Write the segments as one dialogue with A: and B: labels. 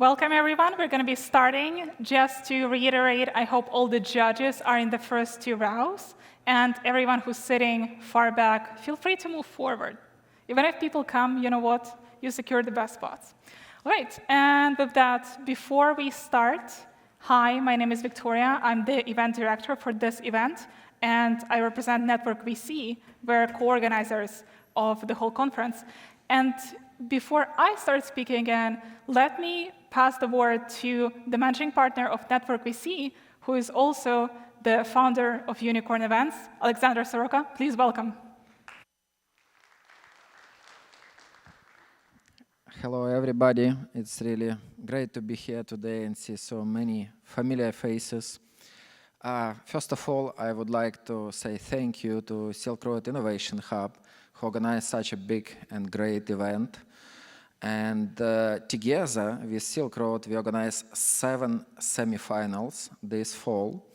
A: Welcome, everyone. We're going to be starting. Just to reiterate, I hope all the judges are in the first two rows. And everyone who's sitting far back, feel free to move forward. Even if people come, you know what? You secure the best spots. All right, and with that, before we start, hi, my name is Viktoriia. I'm the event director for this event, and I represent Network VC. We're co-organizers of the whole conference. And before I start speaking again, let me pass the word to the managing partner of Network VC, who is also the founder of Unicorn Events, Alexander Soroka. Please welcome.
B: Hello, everybody. It's really great to be here today and see so many familiar faces. First of all, I would like to say thank you to Silkroad Innovation Hub, who organized such a big and great event. And together with Silkroad, we organized 7 semifinals this fall.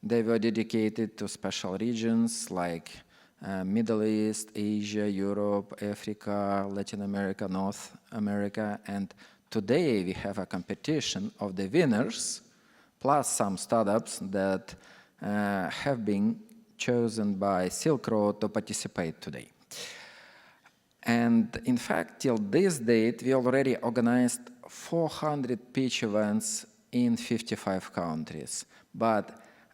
B: They were dedicated to special regions like Middle East, Asia, Europe, Africa, Latin America, North America. And today we have a competition of the winners, plus some startups that have been chosen by Silkroad to participate today. And in fact, till this date, we already organized 400 pitch events in 55 countries. But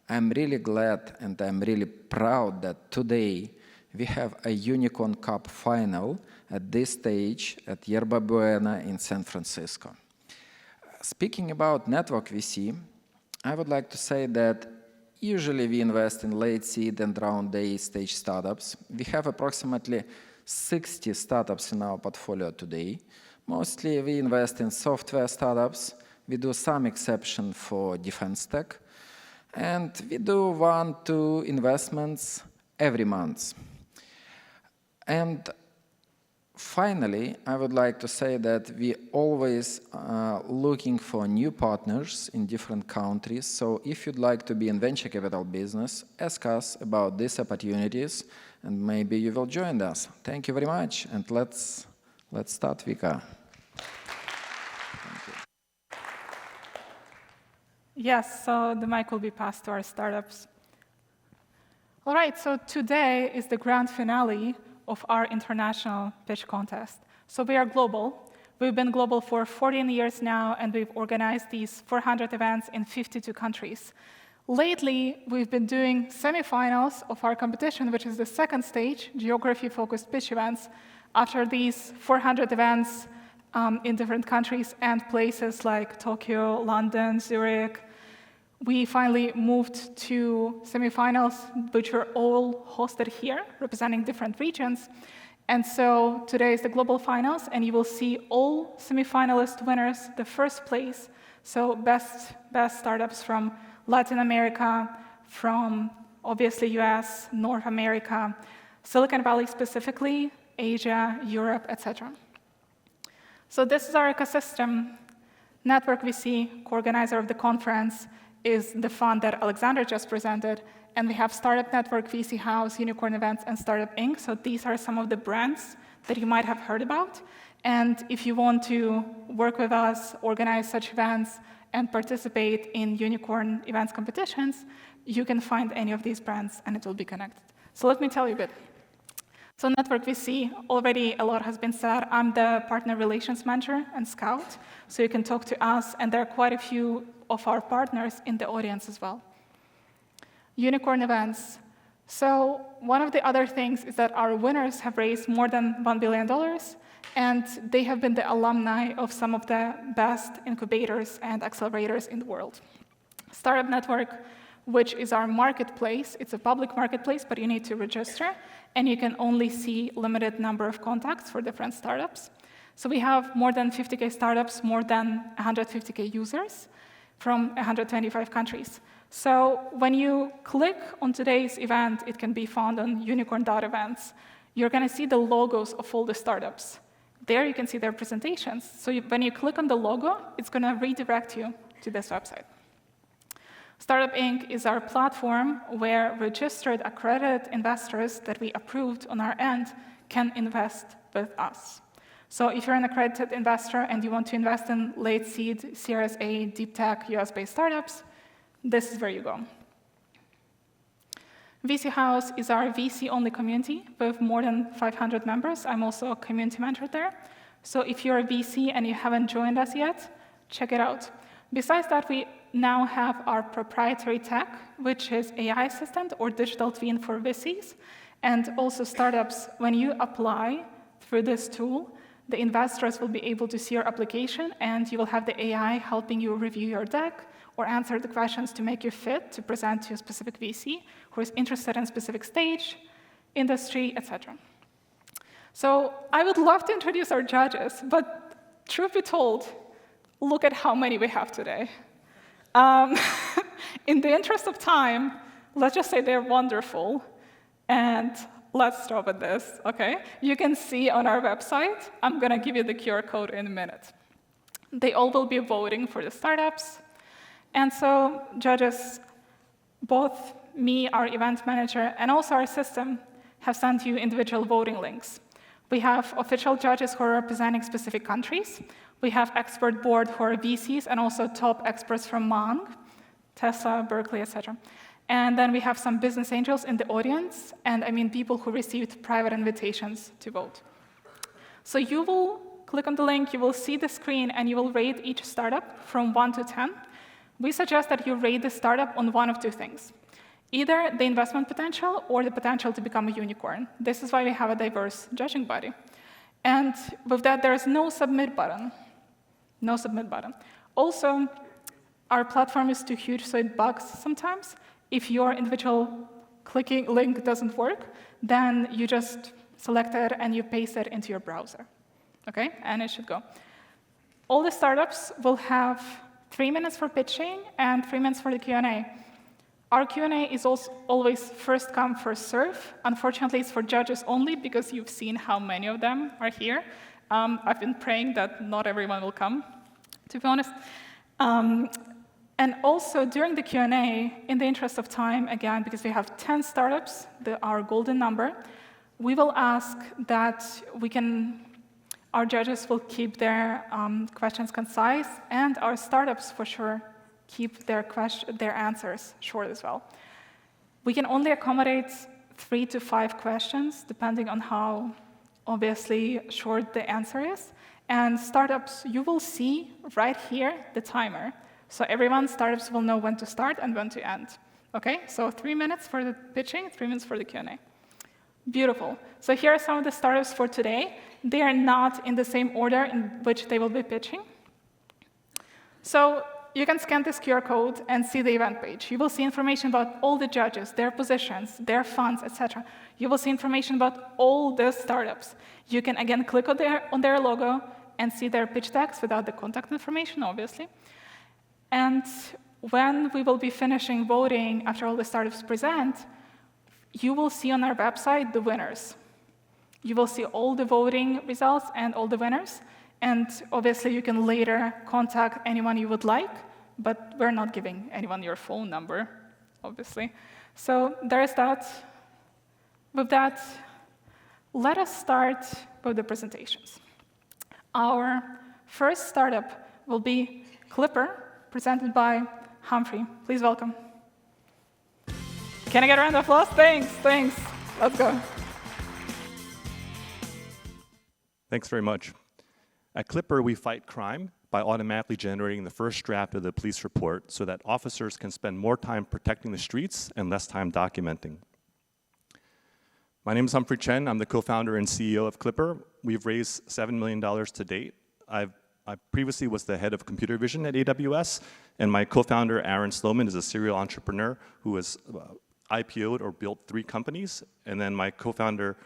B: I'm really glad and I'm really proud that today we have a Unicorn Cup final at this stage at Yerba, Buena in San Francisco. Speaking about Network VC, I would like to say that usually we invest in late seed and round A stage startups. We have approximately 60 startups in our portfolio today. Mostly we invest in software startups. We do some exception for defense tech. And we do 1-2 investments every month. And finally, I would like to say that we always looking for new partners in different countries. So if you'd like to be in venture capital business, ask us about these opportunities, and maybe you will join us. Thank you very much, and let's start, Vika.
A: Yes, so the mic will be passed to our startups. All right, so today is the grand finale of our international pitch contest. So we are global. We've been global for 14 years now, and we've organized these 400 events in 52 countries. Lately, we've been doing semifinals of our competition, which is the second stage, geography-focused pitch events. After these 400 events in different countries and places like Tokyo, London, Zurich, we finally moved to semifinals, which were all hosted here, representing different regions. And so today is the global finals, and you will see all semifinalist winners, the first place. So best startups from Latin America, from obviously US, North America, Silicon Valley specifically, Asia, Europe, etc. So this is our ecosystem. Network VC, co-organizer of the conference, is the fund that Alexander just presented. And we have Startup Network, VC House, Unicorn Events, and Startup Inc. So these are some of the brands that you might have heard about. And if you want to work with us, organize such events, and participate in unicorn events competitions, you can find any of these brands, and it will be connected. So let me tell you a bit. So Network VC, already a lot has been said. I'm the partner relations manager and scout, so you can talk to us, and there are quite a few of our partners in the audience as well. Unicorn events. So one of the other things is that our winners have raised more than $1 billion, and they have been the alumni of some of the best incubators and accelerators in the world. Startup Network, which is our marketplace, it's a public marketplace, but you need to register, and you can only see limited number of contacts for different startups. So we have more than 50K startups, more than 150K users from 125 countries. So when you click on today's event, it can be found on unicorn.events. You're going to see the logos of all the startups. There you can see their presentations. So when you click on the logo, it's going to redirect you to this website. Startup Inc. is our platform where registered accredited investors that we approved on our end can invest with us. So if you're an accredited investor and you want to invest in late seed, Series A, deep tech, US-based startups, this is where you go. VC House is our VC-only community with more than 500 members. I'm also a community manager there. So if you're a VC and you haven't joined us yet, check it out. Besides that, we now have our proprietary tech, which is AI assistant or digital twin for VCs, and also startups. When you apply through this tool, the investors will be able to see your application, and you will have the AI helping you review your deck or answer the questions to make you fit to present to a specific VC who is interested in a specific stage, industry, etc. So I would love to introduce our judges, but truth be told, look at how many we have today. In the interest of time, let's just say they're wonderful, and let's start with this, okay? You can see on our website, I'm gonna give you the QR code in a minute. They all will be voting for the startups, and so judges, both me, our event manager, and also our system have sent you individual voting links. We have official judges who are representing specific countries. We have expert board who are VCs and also top experts from Mang, Tesla, Berkeley, etc. And then we have some business angels in the audience, and I mean people who received private invitations to vote. So you will click on the link, you will see the screen, and you will rate each startup from 1 to 10. We suggest that you rate the startup on one of two things. Either the investment potential or the potential to become a unicorn. This is why we have a diverse judging body. And with that, there is no submit button. No submit button. Also, our platform is too huge, so it bugs sometimes. If your individual clicking link doesn't work, then you just select it and you paste it into your browser. Okay? And it should go. All the startups will have 3 minutes for pitching and 3 minutes for the Q&A. Our Q&A is also always first come, first serve. Unfortunately, it's for judges only because you've seen how many of them are here. I've been praying that not everyone will come, to be honest. And also, during the Q&A, in the interest of time, again, because we have 10 startups, our golden number, we will ask that our judges will keep their questions concise, and our startups, for sure, keep their answers short as well. We can only accommodate 3 to 5 questions, depending on how, obviously, short the answer is. And startups, you will see right here the timer. So startups will know when to start and when to end. Okay, so 3 minutes for the pitching, 3 minutes for the Q&A. Beautiful. So here are some of the startups for today. They are not in the same order in which they will be pitching. So you can scan this QR code and see the event page. You will see information about all the judges, their positions, their funds, etc. You will see information about all the startups. You can, again, click on their logo and see their pitch decks without the contact information, obviously. And when we will be finishing voting after all the startups present, you will see on our website the winners. You will see all the voting results and all the winners. And obviously, you can later contact anyone you would like, but we're not giving anyone your phone number, obviously. So there is that. With that, let us start with the presentations. Our first startup will be Clipper, presented by Humphrey. Please welcome. Can I get a round of applause? Thanks. Let's go.
C: Thanks very much. At Clipper, we fight crime by automatically generating the first draft of the police report so that officers can spend more time protecting the streets and less time documenting. My name is Humphrey Chen. I'm the co-founder and CEO of Clipper. We've raised $7 million to date. I previously was the head of computer vision at AWS, and my co-founder, Aaron Sloman, is a serial entrepreneur who has IPO'd or built 3 companies. And then my co-founder,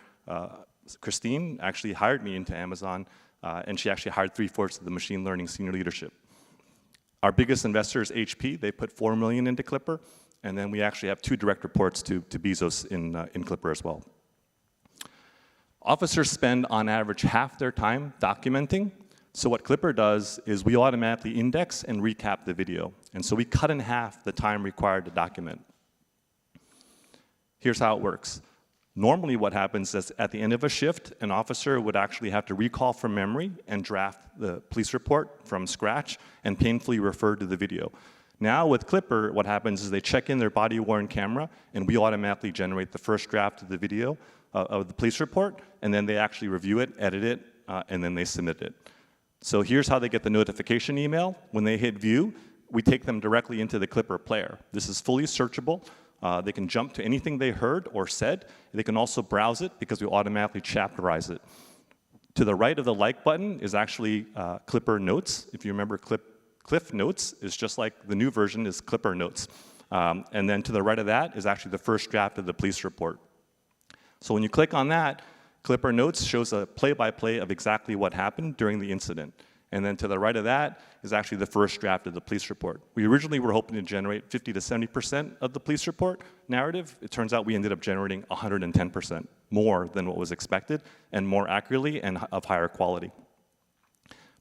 C: Christine, actually hired me into Amazon, and she actually hired 3/4 of the machine learning senior leadership. Our biggest investor is HP. They put $4 million into Clipper, and then we actually have 2 direct reports to Bezos in Clipper as well. Officers spend, on average, half their time documenting. So what Clipper does is we automatically index and recap the video. And so we cut in half the time required to document. Here's how it works. Normally what happens is at the end of a shift, an officer would actually have to recall from memory and draft the police report from scratch and painfully refer to the video. Now with Clipper, what happens is they check in their body-worn camera, and we automatically generate the first draft of the video of the police report, and then they actually review it, edit it, and then they submit it. So here's how they get the notification email. When they hit view, we take them directly into the Clipper player. This is fully searchable. They can jump to anything they heard or said. They can also browse it because we automatically chapterize it. To the right of the like button is actually Clipper Notes. If you remember, Cliff Notes is just like the new version is Clipper Notes. And then to the right of that is actually the first draft of the police report. So when you click on that, Clipper Notes shows a play-by-play of exactly what happened during the incident. And then to the right of that is actually the first draft of the police report. We originally were hoping to generate 50 to 70% of the police report narrative. It turns out we ended up generating 110% more than what was expected, and more accurately and of higher quality.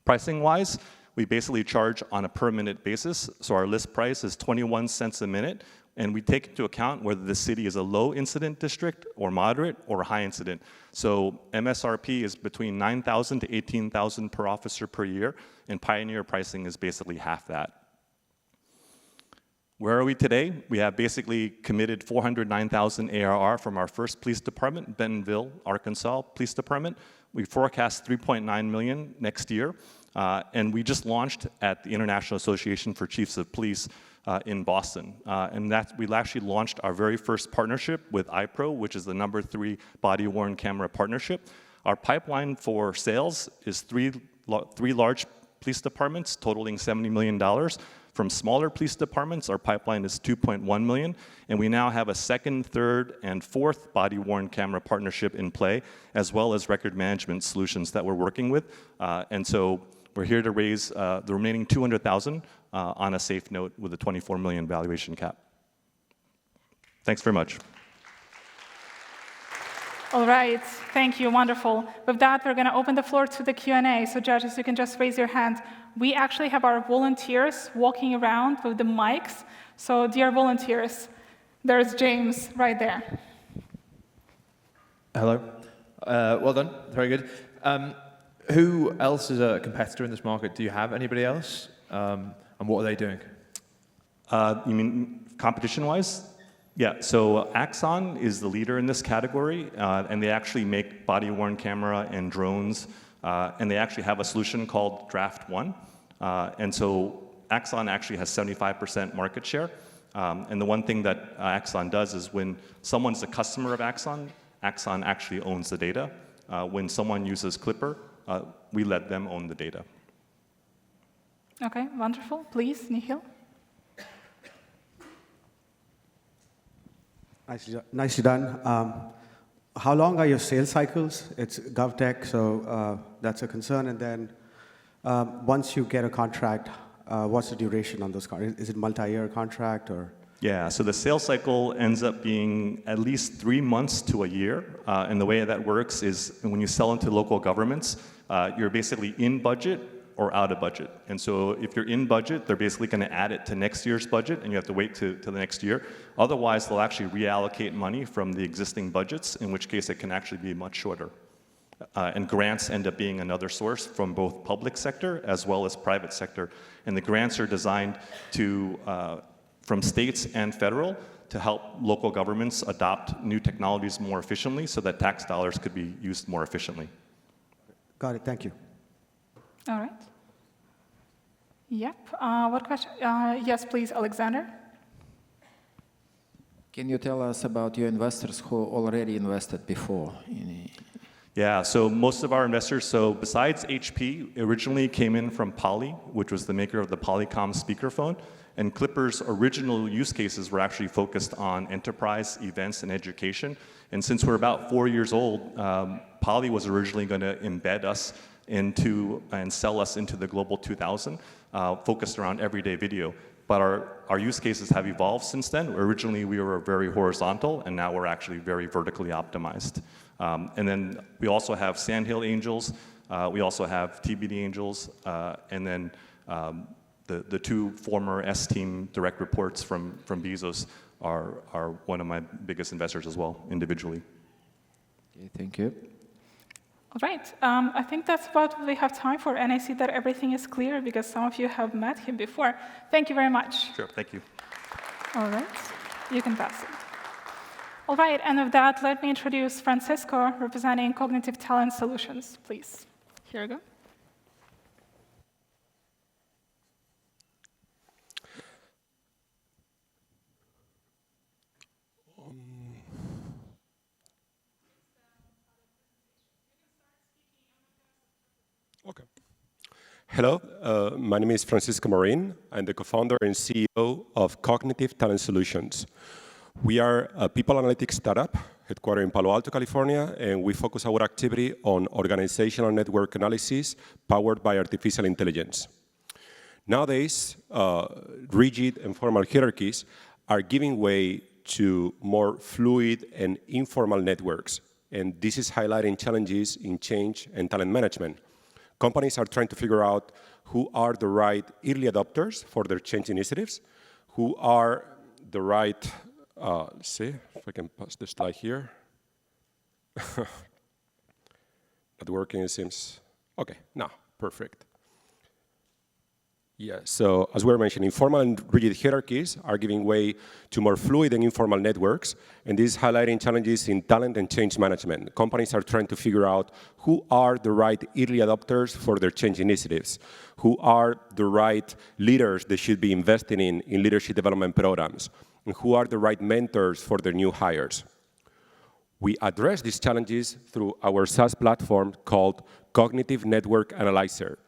C: Pricing-wise, we basically charge on a per-minute basis. So our list price is 21 cents a minute, and we take into account whether the city is a low incident district or moderate or high incident. So MSRP is between 9,000 to 18,000 per officer per year, and Pioneer pricing is basically half that. Where are we today? We have basically committed 409,000 ARR from our first police department, Bentonville, Arkansas Police Department. We forecast 3.9 million next year, and we just launched at the International Association for Chiefs of Police in Boston. And we actually launched our very first partnership with iPro, which is the #3 body-worn camera partnership. Our pipeline for sales is three large police departments totaling $70 million. From smaller police departments, our pipeline is 2.1 million, and we now have a second, third, and fourth body-worn camera partnership in play, as well as record management solutions that we're working with. And so we're here to raise the remaining 200,000 on a safe note with a 24 million valuation cap. Thanks very much.
A: All right, thank you, wonderful. With that, we're going to open the floor to the Q&A. So judges, you can just raise your hand. We actually have our volunteers walking around with the mics. So dear volunteers, there's James right there.
D: Hello. Well done, very good. Who else is a competitor in this market? Do you have anybody else? And what are they doing?
C: You mean competition-wise? Yeah, so Axon is the leader in this category, and they actually make body-worn camera and drones, and they actually have a solution called Draft One. And so Axon actually has 75% market share. And the one thing that Axon does is when someone's a customer of Axon, Axon actually owns the data. When someone uses Clipper, we let them own the data.
A: Okay, wonderful. Please, Nikhil.
E: Nicely done. How long are your sales cycles? It's GovTech, so that's a concern. And then once you get a contract, what's the duration on those contracts? Is it multi-year contract or?
C: Yeah, so the sales cycle ends up being at least 3 months to a year. And the way that works is when you sell into local governments, you're basically in budget or out of budget. And so if you're in budget, they're basically going to add it to next year's budget, and you have to wait to the next year. Otherwise, they'll actually reallocate money from the existing budgets, in which case it can actually be much shorter. And grants end up being another source from both public sector as well as private sector. And the grants are designed to, from states and federal, to help local governments adopt new technologies more efficiently so that tax dollars could be used more efficiently.
E: Got it, thank you.
A: All right. Yep. What question? Yes, please, Alexander.
B: Can you tell us about your investors who already invested before?
C: Yeah, so most of our investors, so besides HP, originally came in from Poly, which was the maker of the Polycom speakerphone. And Clipper's original use cases were actually focused on enterprise, events, and education. And since we're about 4 years old, Poly was originally going to embed us into and sell us into the Global 2000, focused around everyday video. But our use cases have evolved since then. Originally, we were very horizontal, and now we're actually very vertically optimized. And then we also have Sandhill Angels, we also have TBD Angels, and then the two former S-Team direct reports from Bezos are one of my biggest investors as well, individually.
B: Okay, thank you.
A: All right, I think that's what we have time for, and I see that everything is clear because some of you have met him before. Thank you very much.
C: Sure, thank you.
A: All right, you can pass it. All right, and with that, let me introduce Francisco, representing Cognitive Talent Solutions, please. Here you go.
F: Okay. Hello, my name is Francisco Marin. I'm the co-founder and CEO of Cognitive Talent Solutions. We are a people analytics startup headquartered in Palo Alto, California, and we focus our activity on organizational network analysis powered by artificial intelligence. Nowadays, rigid and formal hierarchies are giving way to more fluid and informal networks, and this is highlighting challenges in change and talent management. Companies are trying to figure out who are the right early adopters for their change initiatives, who are the right, let's see if I can pass the slide here. Not working, it seems. Okay, now, perfect. Yeah, so as we were mentioning, formal and rigid hierarchies are giving way to more fluid and informal networks, and this is highlighting challenges in talent and change management. Companies are trying to figure out who are the right early adopters for their change initiatives, who are the right leaders they should be investing in leadership development programs, and who are the right mentors for their new hires. We address these challenges through our SaaS platform called Cognitive Network Analyzer.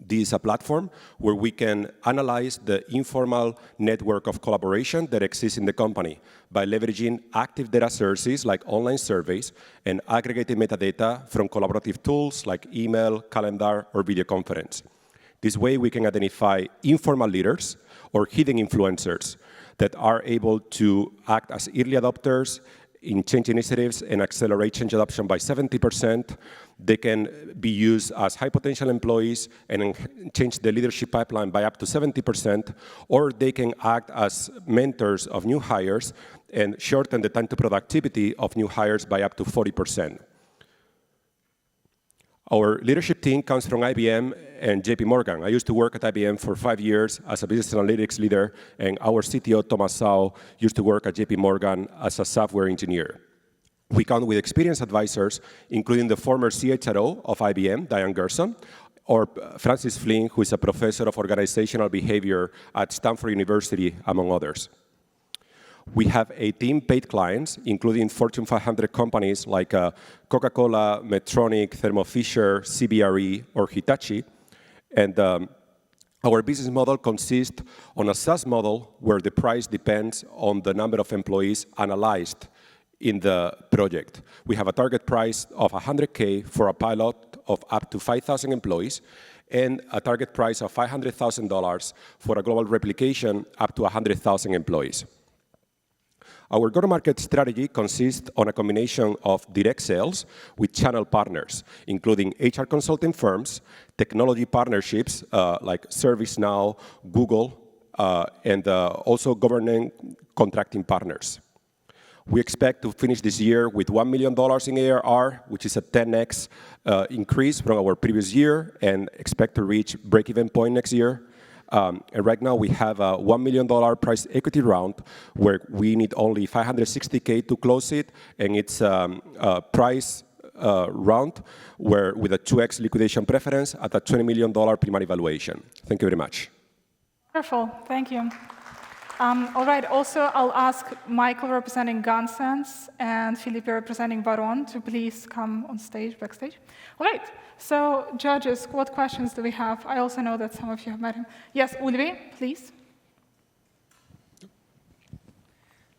F: This is a platform where we can analyze the informal network of collaboration that exists in the company by leveraging active data sources like online surveys and aggregated metadata from collaborative tools like email, calendar, or video conference. This way, we can identify informal leaders or hidden influencers that are able to act as early adopters in change initiatives and accelerate change adoption by 70%. They can be used as high potential employees and change the leadership pipeline by up to 70%, or they can act as mentors of new hires and shorten the time to productivity of new hires by up to 40%. Our leadership team comes from IBM and JP Morgan. I used to work at IBM for 5 years as a business analytics leader, and our CTO, Thomas Sau, used to work at JP Morgan as a software engineer. We count with experienced advisors, including the former CHRO of IBM, Diane Gerson, or Francis Flynn, who is a professor of organizational behavior at Stanford University, among others. We have 18 paid clients, including Fortune 500 companies like Coca-Cola, Medtronic, Thermo Fisher, CBRE, or Hitachi. And our business model consists on a SaaS model where the price depends on the number of employees analyzed in the project. We have a target price of $100K for a pilot of up to 5,000 employees, and a target price of $500,000 for a global replication up to 100,000 employees. Our go-to-market strategy consists on a combination of direct sales with channel partners, including HR consulting firms, technology partnerships like ServiceNow, Google, and also government contracting partners. We expect to finish this year with $1 million in ARR, which is a 10x increase from our previous year, and expect to reach break-even point next year. And right now, we have a $1 million price equity round where we need only $560K to close it, and it's a price round where with a 2x liquidation preference at a $20 million primary valuation. Thank you very much.
A: Wonderful, thank you. All right, also I'll ask Michael representing Gunsense and Felipe representing Varon to please come on stage, backstage. All right, so judges, what questions do we have? I also know that some of you have met him. Yes, Ulvi, please.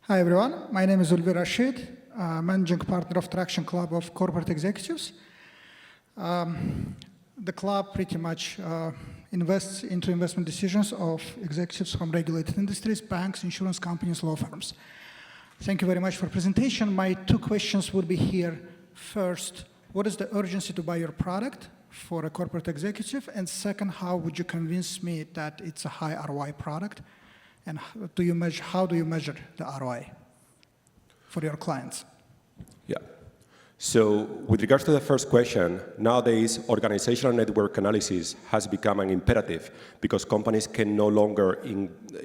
G: Hi, everyone. My name is Ulvi Rashid, managing partner of Traction Club of Corporate Executives. The club pretty much invests into investment decisions of executives from regulated industries, banks, insurance companies, law firms. Thank you very much for the presentation. My two questions would be here. First, what is the urgency to buy your product for a corporate executive? And second, how would you convince me that it's a high ROI product? And how do you measure the ROI for your clients?
F: Yeah. So with regards to the first question, nowadays organizational network analysis has become an imperative because companies can no longer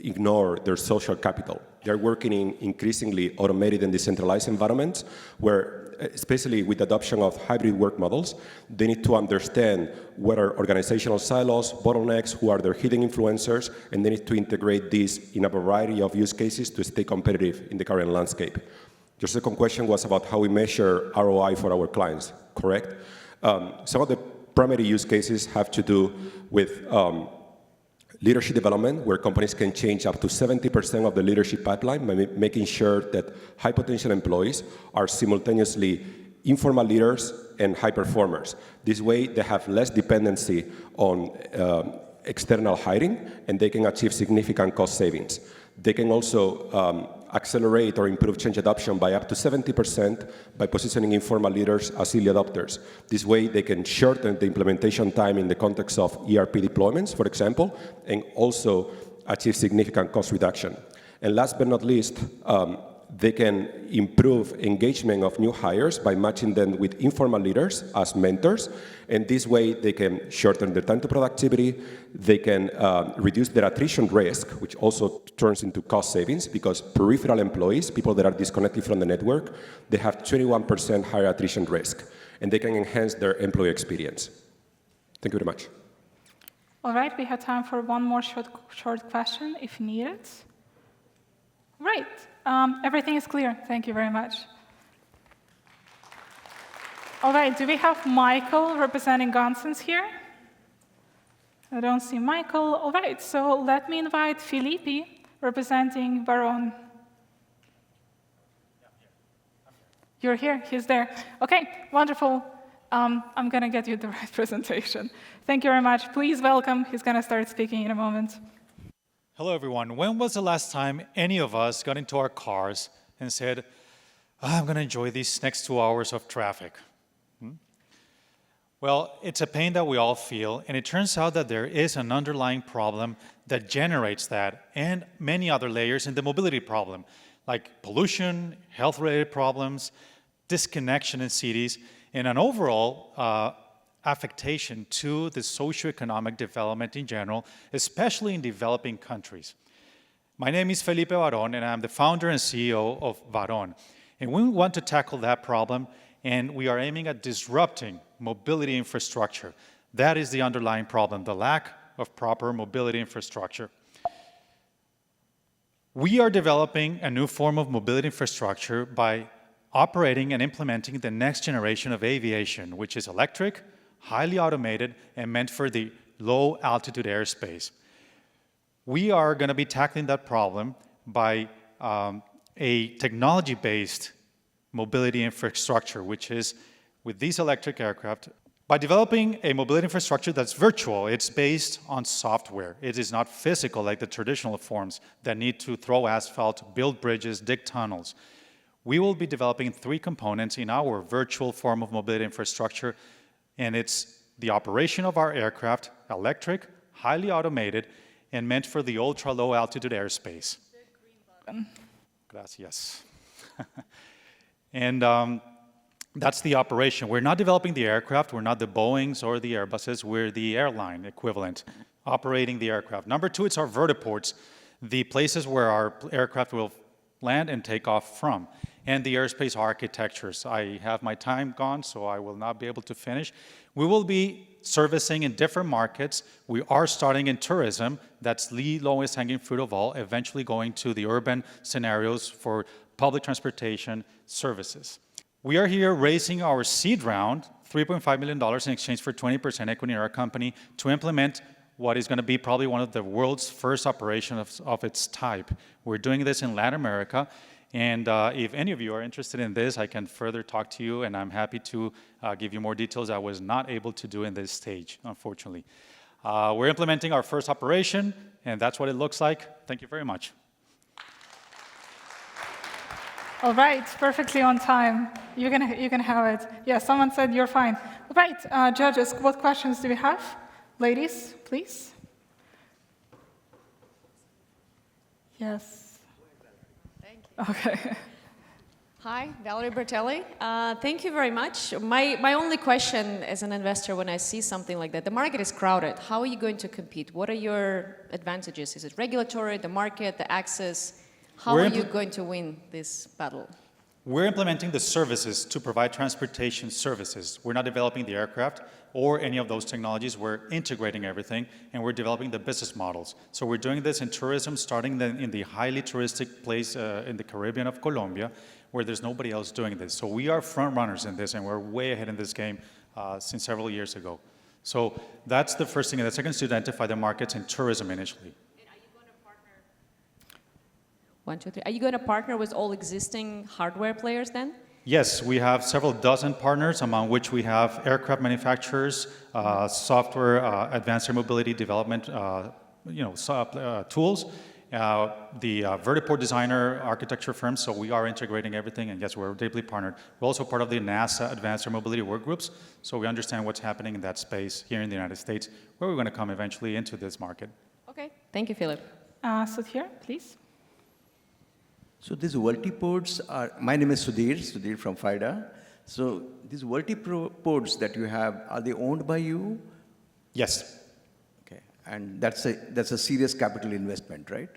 F: ignore their social capital. They're working in increasingly automated and decentralized environments where, especially with the adoption of hybrid work models, they need to understand what are organizational silos, bottlenecks, who are their hidden influencers, and they need to integrate these in a variety of use cases to stay competitive in the current landscape. Your second question was about how we measure ROI for our clients, correct? Some of the primary use cases have to do with leadership development, where companies can change up to 70% of the leadership pipeline by making sure that high potential employees are simultaneously informal leaders and high performers. This way, they have less dependency on external hiring, and they can achieve significant cost savings. They can also accelerate or improve change adoption by up to 70% by positioning informal leaders as early adopters. This way, they can shorten the implementation time in the context of ERP deployments, for example, and also achieve significant cost reduction. And last but not least, they can improve engagement of new hires by matching them with informal leaders as mentors. And this way, they can shorten their time to productivity. They can reduce their attrition risk, which also turns into cost savings, because peripheral employees, people that are disconnected from the network, they have 21% higher attrition risk. And they can enhance their employee experience. Thank you very much.
A: All right, we have time for one more short question, if needed. Right. Everything is clear. Thank you very much. All right, do we have Michael representing Gonsens here? I don't see Michael. All right, so let me invite Felipe representing Baron. You're here, he's there. Okay, wonderful. I'm going to get you the right presentation. Thank you very much. Please welcome. He's going to start speaking in a moment.
H: Hello, everyone. When was the last time any of us got into our cars and said, I'm going to enjoy these next 2 hours of traffic? Well, it's a pain that we all feel, and it turns out that there is an underlying problem that generates that and many other layers in the mobility problem, like pollution, health-related problems, disconnection in cities, and an overall affectation to the socioeconomic development in general, especially in developing countries. My name is Felipe Baron, and I'm the founder and CEO of Baron. And we want to tackle that problem, and we are aiming at disrupting mobility infrastructure. That is the underlying problem, the lack of proper mobility infrastructure. We are developing a new form of mobility infrastructure by operating and implementing the next generation of aviation, which is electric, highly automated, and meant for the low-altitude airspace. We are going to be tackling that problem by a technology-based mobility infrastructure, which is with these electric aircraft, by developing a mobility infrastructure that's virtual. It's based on software. It is not physical like the traditional forms that need to throw asphalt, build bridges, dig tunnels. We will be developing 3 components in our virtual form of mobility infrastructure, and it's the operation of our aircraft, electric, highly automated, and meant for the ultra-low altitude airspace. Gracias. And that's the operation. We're not developing the aircraft. We're not the Boeings or the Airbuses. We're the airline equivalent, operating the aircraft. Number 2, it's our vertiports, the places where our aircraft will land and take off from, and the airspace architectures. I have my time gone, so I will not be able to finish. We will be servicing in different markets. We are starting in tourism. That's the lowest hanging fruit of all, eventually going to the urban scenarios for public transportation services. We are here raising our seed round, $3.5 million in exchange for 20% equity in our company, to implement what is going to be probably one of the world's first operations of its type. We're doing this in Latin America, and if any of you are interested in this, I can further talk to you, and I'm happy to give you more details I was not able to do in this stage, unfortunately. We're implementing our first operation, and that's what it looks like. Thank you very much.
A: All right, perfectly on time. You can have it. Yeah, someone said you're fine. All right, judges, what questions do we have? Ladies, please. Yes.
I: Thank you.
A: Okay.
I: Hi, Valerie Bertelli. Thank you very much. My only question as an investor when I see something like that, the market is crowded. How are you going to compete? What are your advantages? Is it regulatory, the market, the access? How are you going to win this battle?
H: We're implementing the services to provide transportation services. We're not developing the aircraft or any of those technologies. We're integrating everything, and we're developing the business models. So we're doing this in tourism, starting in the highly touristic place in the Caribbean of Colombia, where there's nobody else doing this. So we are front runners in this, and we're way ahead in this game since several years ago. So that's the first thing. And the second is to identify the markets in tourism initially.
I: One, two, three. Are you going to partner with all existing hardware players then?
H: Yes, we have several dozen partners, among which we have aircraft manufacturers, software, advanced air mobility development, tools, the vertiport designer architecture firms. So we are integrating everything, and yes, we're deeply partnered. We're also part of the NASA Advanced Air Mobility work groups, so we understand what's happening in that space here in the United States, where we're going to come eventually into this market.
I: Okay, thank you, Philip.
A: Sudhir, please.
J: So these vertiports are, my name is Sudhir from FIDA. So these vertiports that you have, are they owned by you?
H: Yes.
J: Okay, and that's a serious capital investment, right?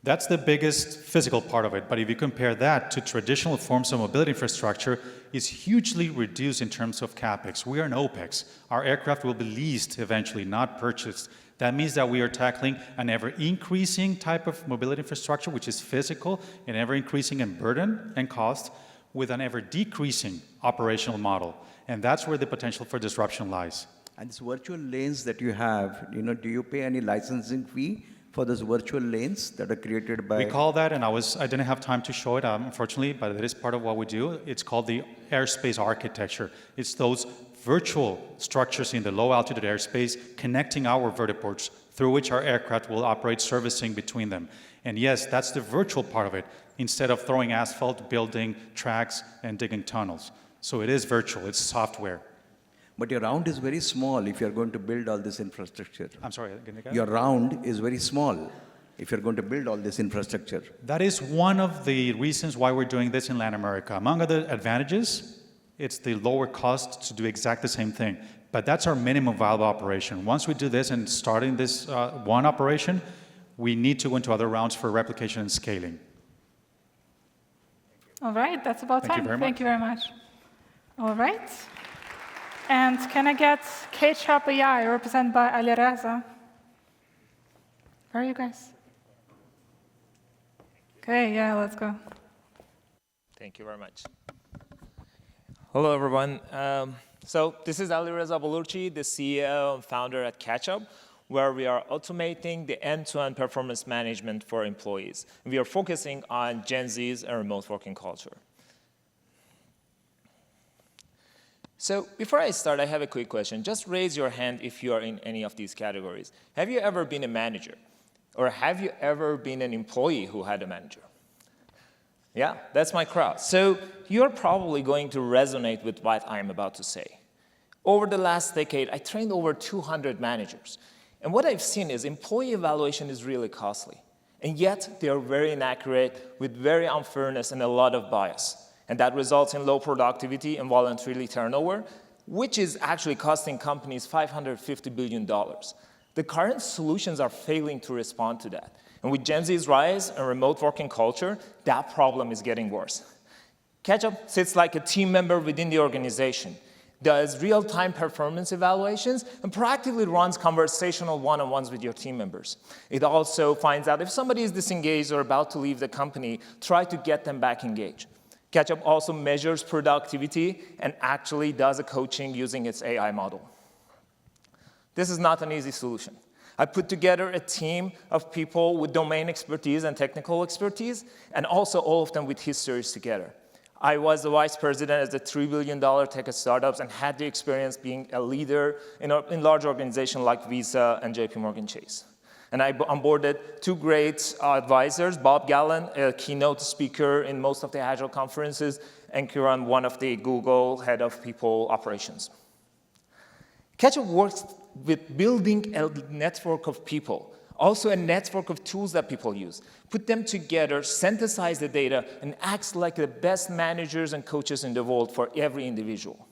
H: That's the biggest physical part of it, but if you compare that to traditional forms of mobility infrastructure, it's hugely reduced in terms of CapEx. We are an OpEx. Our aircraft will be leased eventually, not purchased. That means that we are tackling an ever-increasing type of mobility infrastructure, which is physical and ever-increasing in burden and cost, with an ever-decreasing operational model. And that's where the potential for disruption lies.
J: And these virtual lanes that you have, do you pay any licensing fee for those virtual lanes that are created by...
H: We call that, and I didn't have time to show it, unfortunately, but it is part of what we do. It's called the airspace architecture. It's those virtual structures in the low-altitude airspace connecting our vertiports through which our aircraft will operate servicing between them. And yes, that's the virtual part of it, instead of throwing asphalt, building tracks, and digging tunnels. So it is virtual, it's software.
J: But your round is very small if you're going to build all this infrastructure.
H: I'm sorry,
J: your round is very small if you're going to build all this infrastructure.
H: That is one of the reasons why we're doing this in Latin America. Among other advantages, it's the lower cost to do exactly the same thing. But that's our minimum viable operation. Once we do this and starting this one operation, we need to go into other rounds for replication and scaling.
A: All right, that's about time.
H: Thank you very much.
A: All right. And can I get K-Shop AI, represented by Alireza? Where are you guys? Okay, yeah, let's go.
K: Thank you very much. Hello, everyone. So this is Alireza Balurci, the CEO and founder at CatchUp, where we are automating the end-to-end performance management for employees. We are focusing on Gen Z's and remote working culture. So before I start, I have a quick question. Just raise your hand if you are in any of these categories. Have you ever been a manager? Or have you ever been an employee who had a manager? Yeah, that's my crowd. So you're probably going to resonate with what I'm about to say. Over the last decade, I trained over 200 managers. And what I've seen is employee evaluation is really costly. And yet, they are very inaccurate with very unfairness and a lot of bias. And that results in low productivity and voluntary turnover, which is actually costing companies $550 billion. The current solutions are failing to respond to that. And with Gen Z's rise and remote working culture, that problem is getting worse. CatchUp sits like a team member within the organization, does real-time performance evaluations, and proactively runs conversational one-on-ones with your team members. It also finds out if somebody is disengaged or about to leave the company, try to get them back engaged. CatchUp also measures productivity and actually does a coaching using its AI model. This is not an easy solution. I put together a team of people with domain expertise and technical expertise, and also all of them with histories together. I was the vice president at a $3 billion tech startups and had the experience being a leader in large organizations like Visa and JP Chase. And I onboarded two great advisors, Bob Gallen, a keynote speaker in most of the Agile conferences, and Kiran, one of the Google head of people operations. CatchUp works with building a network of people Also a network of tools that people use. Put them together, synthesize the data, and act like the best managers and coaches in the world for every individual.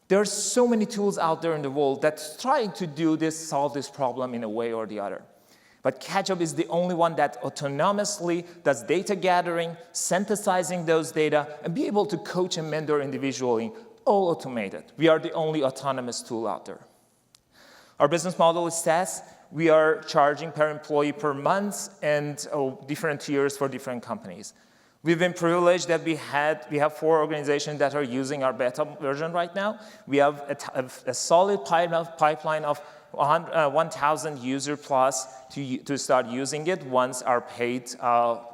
K: There are so many tools out there in the world that's trying to do this, solve this problem in a way or the other. But Catch-up is the only one that autonomously does data gathering, synthesizing those data, and be able to coach and mentor individually, all automated. We are the only autonomous tool out there. Our business model is SaaS. We are charging per employee per month and different tiers for different companies. We've been privileged that we have 4 organizations that are using our beta version right now. We have a solid pipeline of 1,000 user plus to start using it once our paid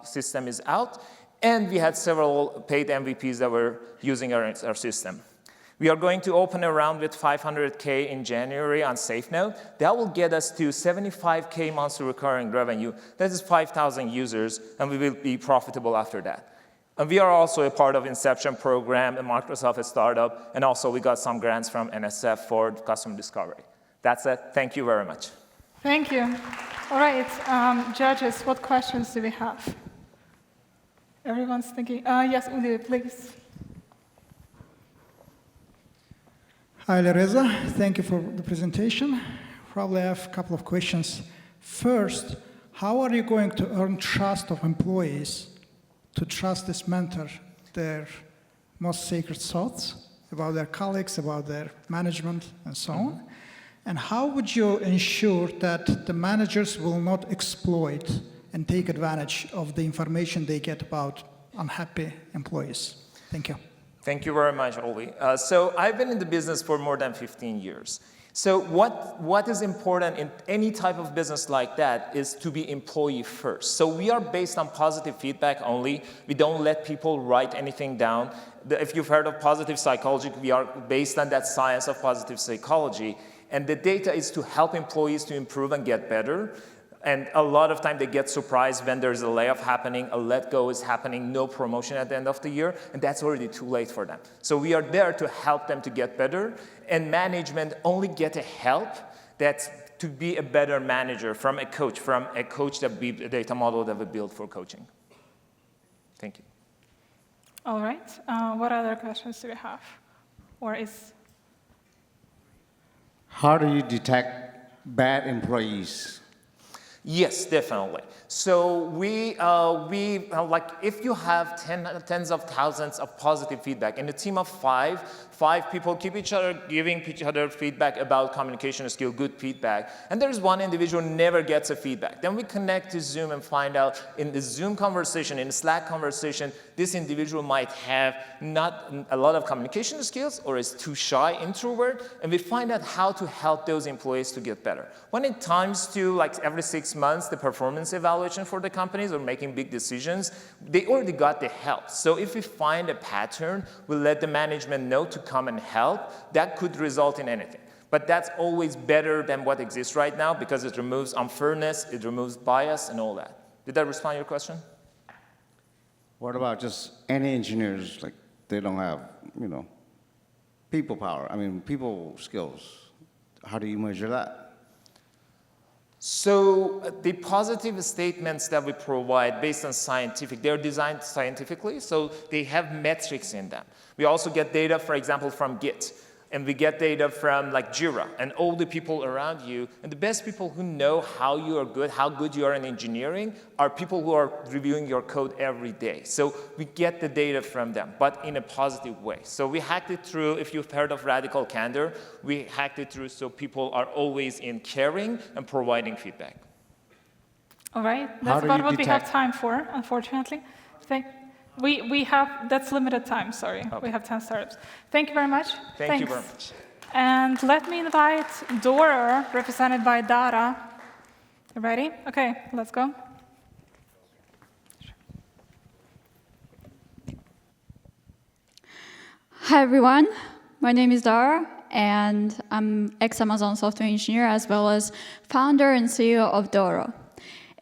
K: system is out. And we had several paid MVPs that were using our system. We are going to open a round with 500K in January on SafeNote. That will get us to 75K monthly recurring revenue. That is 5,000 users, and we will be profitable after that. And we are also a part of Inception program, a Microsoft startup, and also we got some grants from NSF for customer discovery. That's it. Thank you very much.
A: Thank you. All right, judges, what questions do we have? Everyone's thinking. Yes, Uli, please.
G: Hi, Reza. Thank you for the presentation. Probably I have a couple of questions. First, how are you going to earn trust of employees to trust this mentor, their most sacred thoughts about their colleagues, about their management, and so on? And how would you ensure that the managers will not exploit and take advantage of the information they get about unhappy employees? Thank you.
K: Thank you very much, Oli. So I've been in the business for more than 15 years. So what is important in any type of business like that is to be employee first. So we are based on positive feedback only. We don't let people write anything down. If you've heard of positive psychology, we are based on that science of positive psychology. And the data is to help employees to improve and get better. And a lot of time they get surprised when there's a layoff happening, a let go is happening, no promotion at the end of the year, and that's already too late for them. So we are there to help them to get better, and management only get a help that's to be a better manager from a coach that be a data model that we build for coaching. Thank you.
A: All right. What other questions do we have? Or is...
L: How do you detect bad employees?
K: Yes, definitely. So like if you have tens of thousands of positive feedback in a team of five people giving each other feedback about communication skill, good feedback, and there's one individual who never gets a feedback. Then we connect to Zoom and find out in the Zoom conversation, in the Slack conversation, this individual might have not a lot of communication skills or is too shy, introvert, and we find out how to help those employees to get better. When it comes to like every 6 months, the performance evaluation for the companies or making big decisions, they already got the help. So if we find a pattern, we'll let the management know to come and help. That could result in anything. But that's always better than what exists right now because it removes unfairness, it removes bias and all that. Did that respond to your question?
L: What about just any engineers, like they don't have, people power, people skills? How do you measure that?
K: So the positive statements that we provide based on they're designed scientifically, so they have metrics in them. We also get data, for example, from Git, and we get data from like Jira and all the people around you. And the best people who know how good you are in engineering are people who are reviewing your code every day. So we get the data from them, but in a positive way. So we hacked it through, if you've heard of radical candor, we hacked it through so people are always in caring and providing feedback.
A: All right, that's about what we have time for, unfortunately. That's limited time, sorry. Okay. We have 10 startups. Thank you very much.
K: Thank you very much.
A: And let me invite Dora, represented by Dara. You ready? Okay, let's go.
M: Hi, everyone. My name is Dara, and I'm ex-Amazon software engineer, as well as founder and CEO of Doro.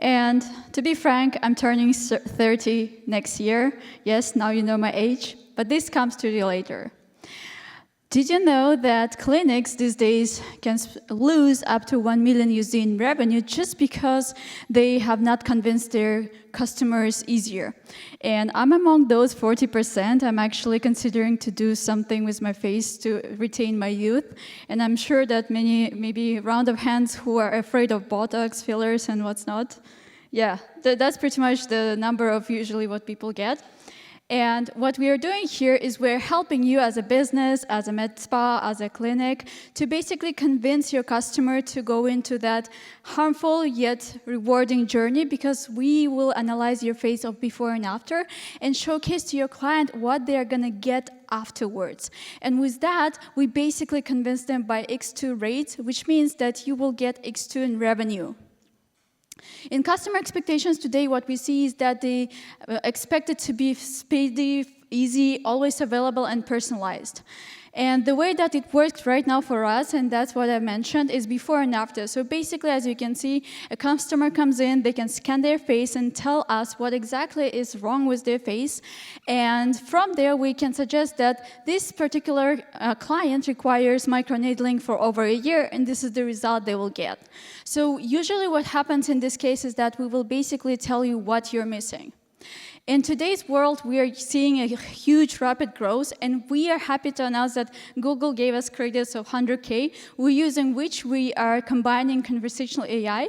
M: And to be frank, I'm turning 30 next year. Yes, now you know my age, but this comes to you later. Did you know that clinics these days can lose up to 1 million USD in revenue just because they have not convinced their customers easier? And I'm among those 40%. I'm actually considering to do something with my face to retain my youth. And I'm sure that many, maybe round of hands who are afraid of Botox, fillers, and what's not. Yeah, that's pretty much the number of usually what people get. And what we are doing here is we're helping you as a business, as a med spa, as a clinic, to basically convince your customer to go into that harmful yet rewarding journey, because we will analyze your face of before and after and showcase to your client what they're going to get afterwards. And with that, we basically convince them by X2 rates, which means that you will get X2 in revenue. In customer expectations today, what we see is that they expect it to be speedy, easy, always available, and personalized. And the way that it works right now for us, and that's what I mentioned, is before and after. So basically, as you can see, a customer comes in, they can scan their face and tell us what exactly is wrong with their face. And from there, we can suggest that this particular client requires microneedling for over a year, and this is the result they will get. So usually what happens in this case is that we will basically tell you what you're missing. In today's world, we are seeing a huge rapid growth, and we are happy to announce that Google gave us credits of 100K, using which we are combining conversational AI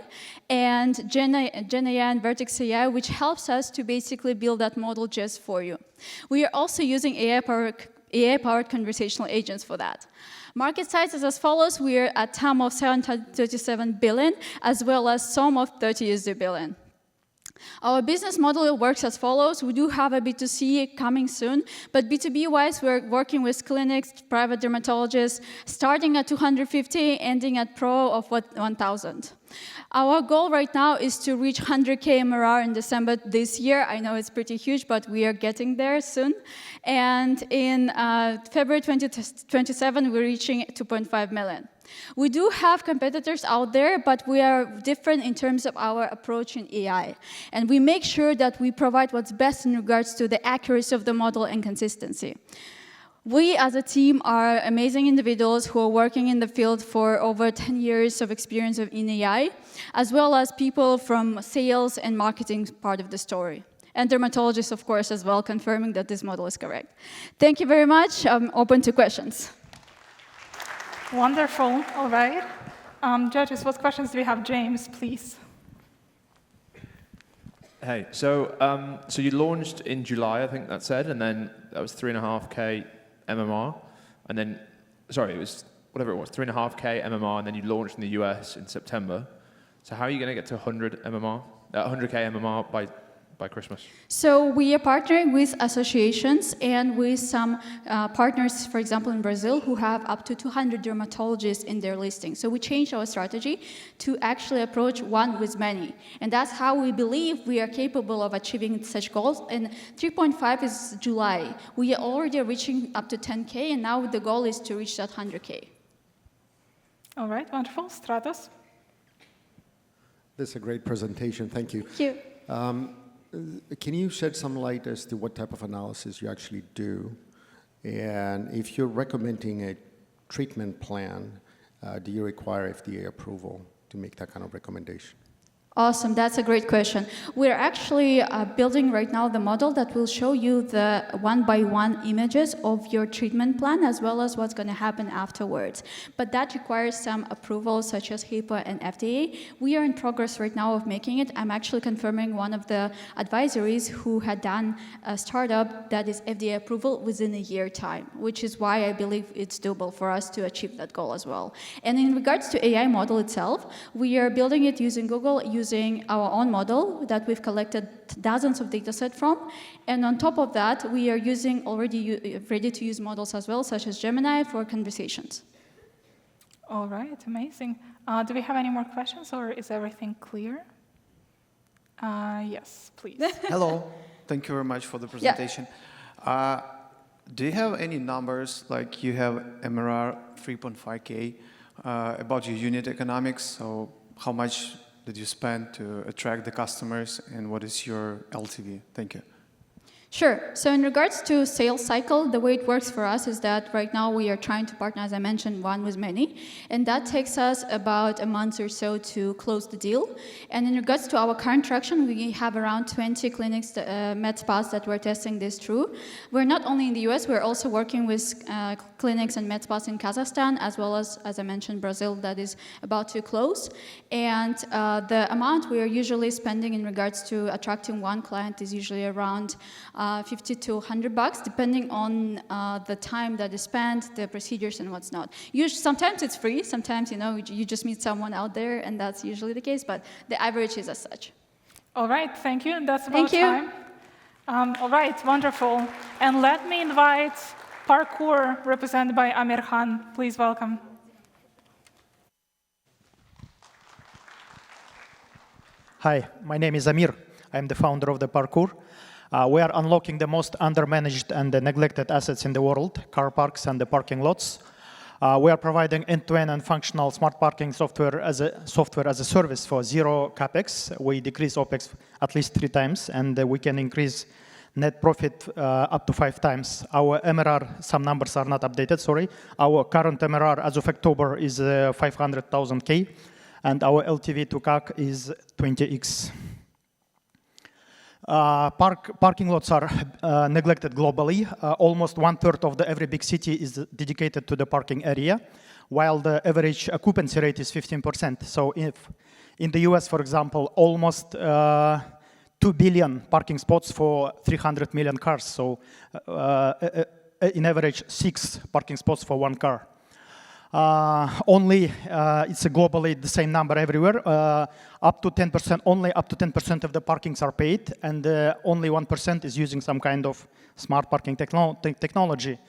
M: and Gen AI and Vertex AI, which helps us to basically build that model just for you. We are also using AI-powered conversational agents for that. Market size is as follows. We are at TAM of 737 billion, as well as SOM of 30 billion. Our business model works as follows. We do have a B2C coming soon, but B2B-wise, we're working with clinics, private dermatologists, starting at 250, ending at pro of 1,000. Our goal right now is to reach 100K MRR in December this year. I know it's pretty huge, but we are getting there soon. And in February 2027, we're reaching 2.5 million. We do have competitors out there, but we are different in terms of our approach in AI. And we make sure that we provide what's best in regards to the accuracy of the model and consistency. We, as a team, are amazing individuals who are working in the field for over 10 years of experience in AI, as well as people from sales and marketing part of the story. And dermatologists, of course, as well, confirming that this model is correct. Thank you very much. I'm open to questions.
A: Wonderful. All right. Judges, what questions do we have? James, please.
D: Hey, so you launched in July, I think that said, and then that was 3.5K MMR, and then, sorry, it was whatever it was, 3.5K MMR, and then you launched in the US in September. So how are you going to get to 100K MMR by Christmas?
M: So we are partnering with associations and with some partners, for example, in Brazil, who have up to 200 dermatologists in their listing. So we changed our strategy to actually approach one with many. And that's how we believe we are capable of achieving such goals. And 3.5 is July. We are already reaching up to 10K, and now the goal is to reach that 100K.
A: All right, wonderful. Stratos?
N: This is a great presentation. Thank you.
M: Thank you.
N: Can you shed some light as to what type of analysis you actually do? And if you're recommending a treatment plan, do you require FDA approval to make that kind of recommendation?
M: Awesome, that's a great question. We're actually building right now the model that will show you the one-by-one images of your treatment plan, as well as what's going to happen afterwards. But that requires some approvals, such as HIPAA and FDA. We are in progress right now of making it. I'm actually confirming one of the advisories who had done a startup that is FDA approval within a year time, which is why I believe it's doable for us to achieve that goal as well. And in regards to AI model itself, we are building it using Google, using our own model that we've collected dozens of data sets from. And on top of that, we are using already ready-to-use models as well, such as Gemini for conversations.
A: All right, amazing. Do we have any more questions, or is everything clear? Yes, please.
O: Hello. Thank you very much for the presentation. Yeah. Do you have any numbers, like you have MRR 3.5K, about your unit economics? So how much did you spend to attract the customers, and what is your LTV? Thank you.
M: Sure. So in regards to sales cycle, the way it works for us is that right now we are trying to partner, as I mentioned, one with many, and that takes us about a month or so to close the deal. And in regards to our current traction, we have around 20 clinics, med spas that we're testing this through. We're not only in the US, we're also working with clinics and med spas in Kazakhstan, as well as I mentioned, Brazil, that is about to close. And the amount we are usually spending in regards to attracting one client is usually around $50 to $100, depending on the time that is spent, the procedures, and what's not. Sometimes it's free, sometimes you just meet someone out there, and that's usually the case, but the average is as such.
A: All right, thank you. That's about time. All right, wonderful. And let me invite Parkour, represented by Amir Khan. Please welcome.
P: Hi, my name is Amir. I'm the founder of the Parkour. We are unlocking the most undermanaged and neglected assets in the world, car parks and the parking lots. We are providing end-to-end and functional smart parking software as a service for zero capex. We decrease OPEX at least 3 times, and we can increase net profit up to 5 times. Our MRR, some numbers are not updated, sorry. Our current MRR as of October is 500,000 K, and our LTV to CAC is 20x. Parking lots are neglected globally. Almost 1/3 of every big city is dedicated to the parking area, while the average occupancy rate is 15%. So if in the US, for example, almost 2 billion parking spots for 300 million cars. So in average, 6 parking spots for 1 car. It's globally the same number everywhere. Up to 10%, only up to 10% of the parkings are paid, and only 1% is using some kind of smart parking technology.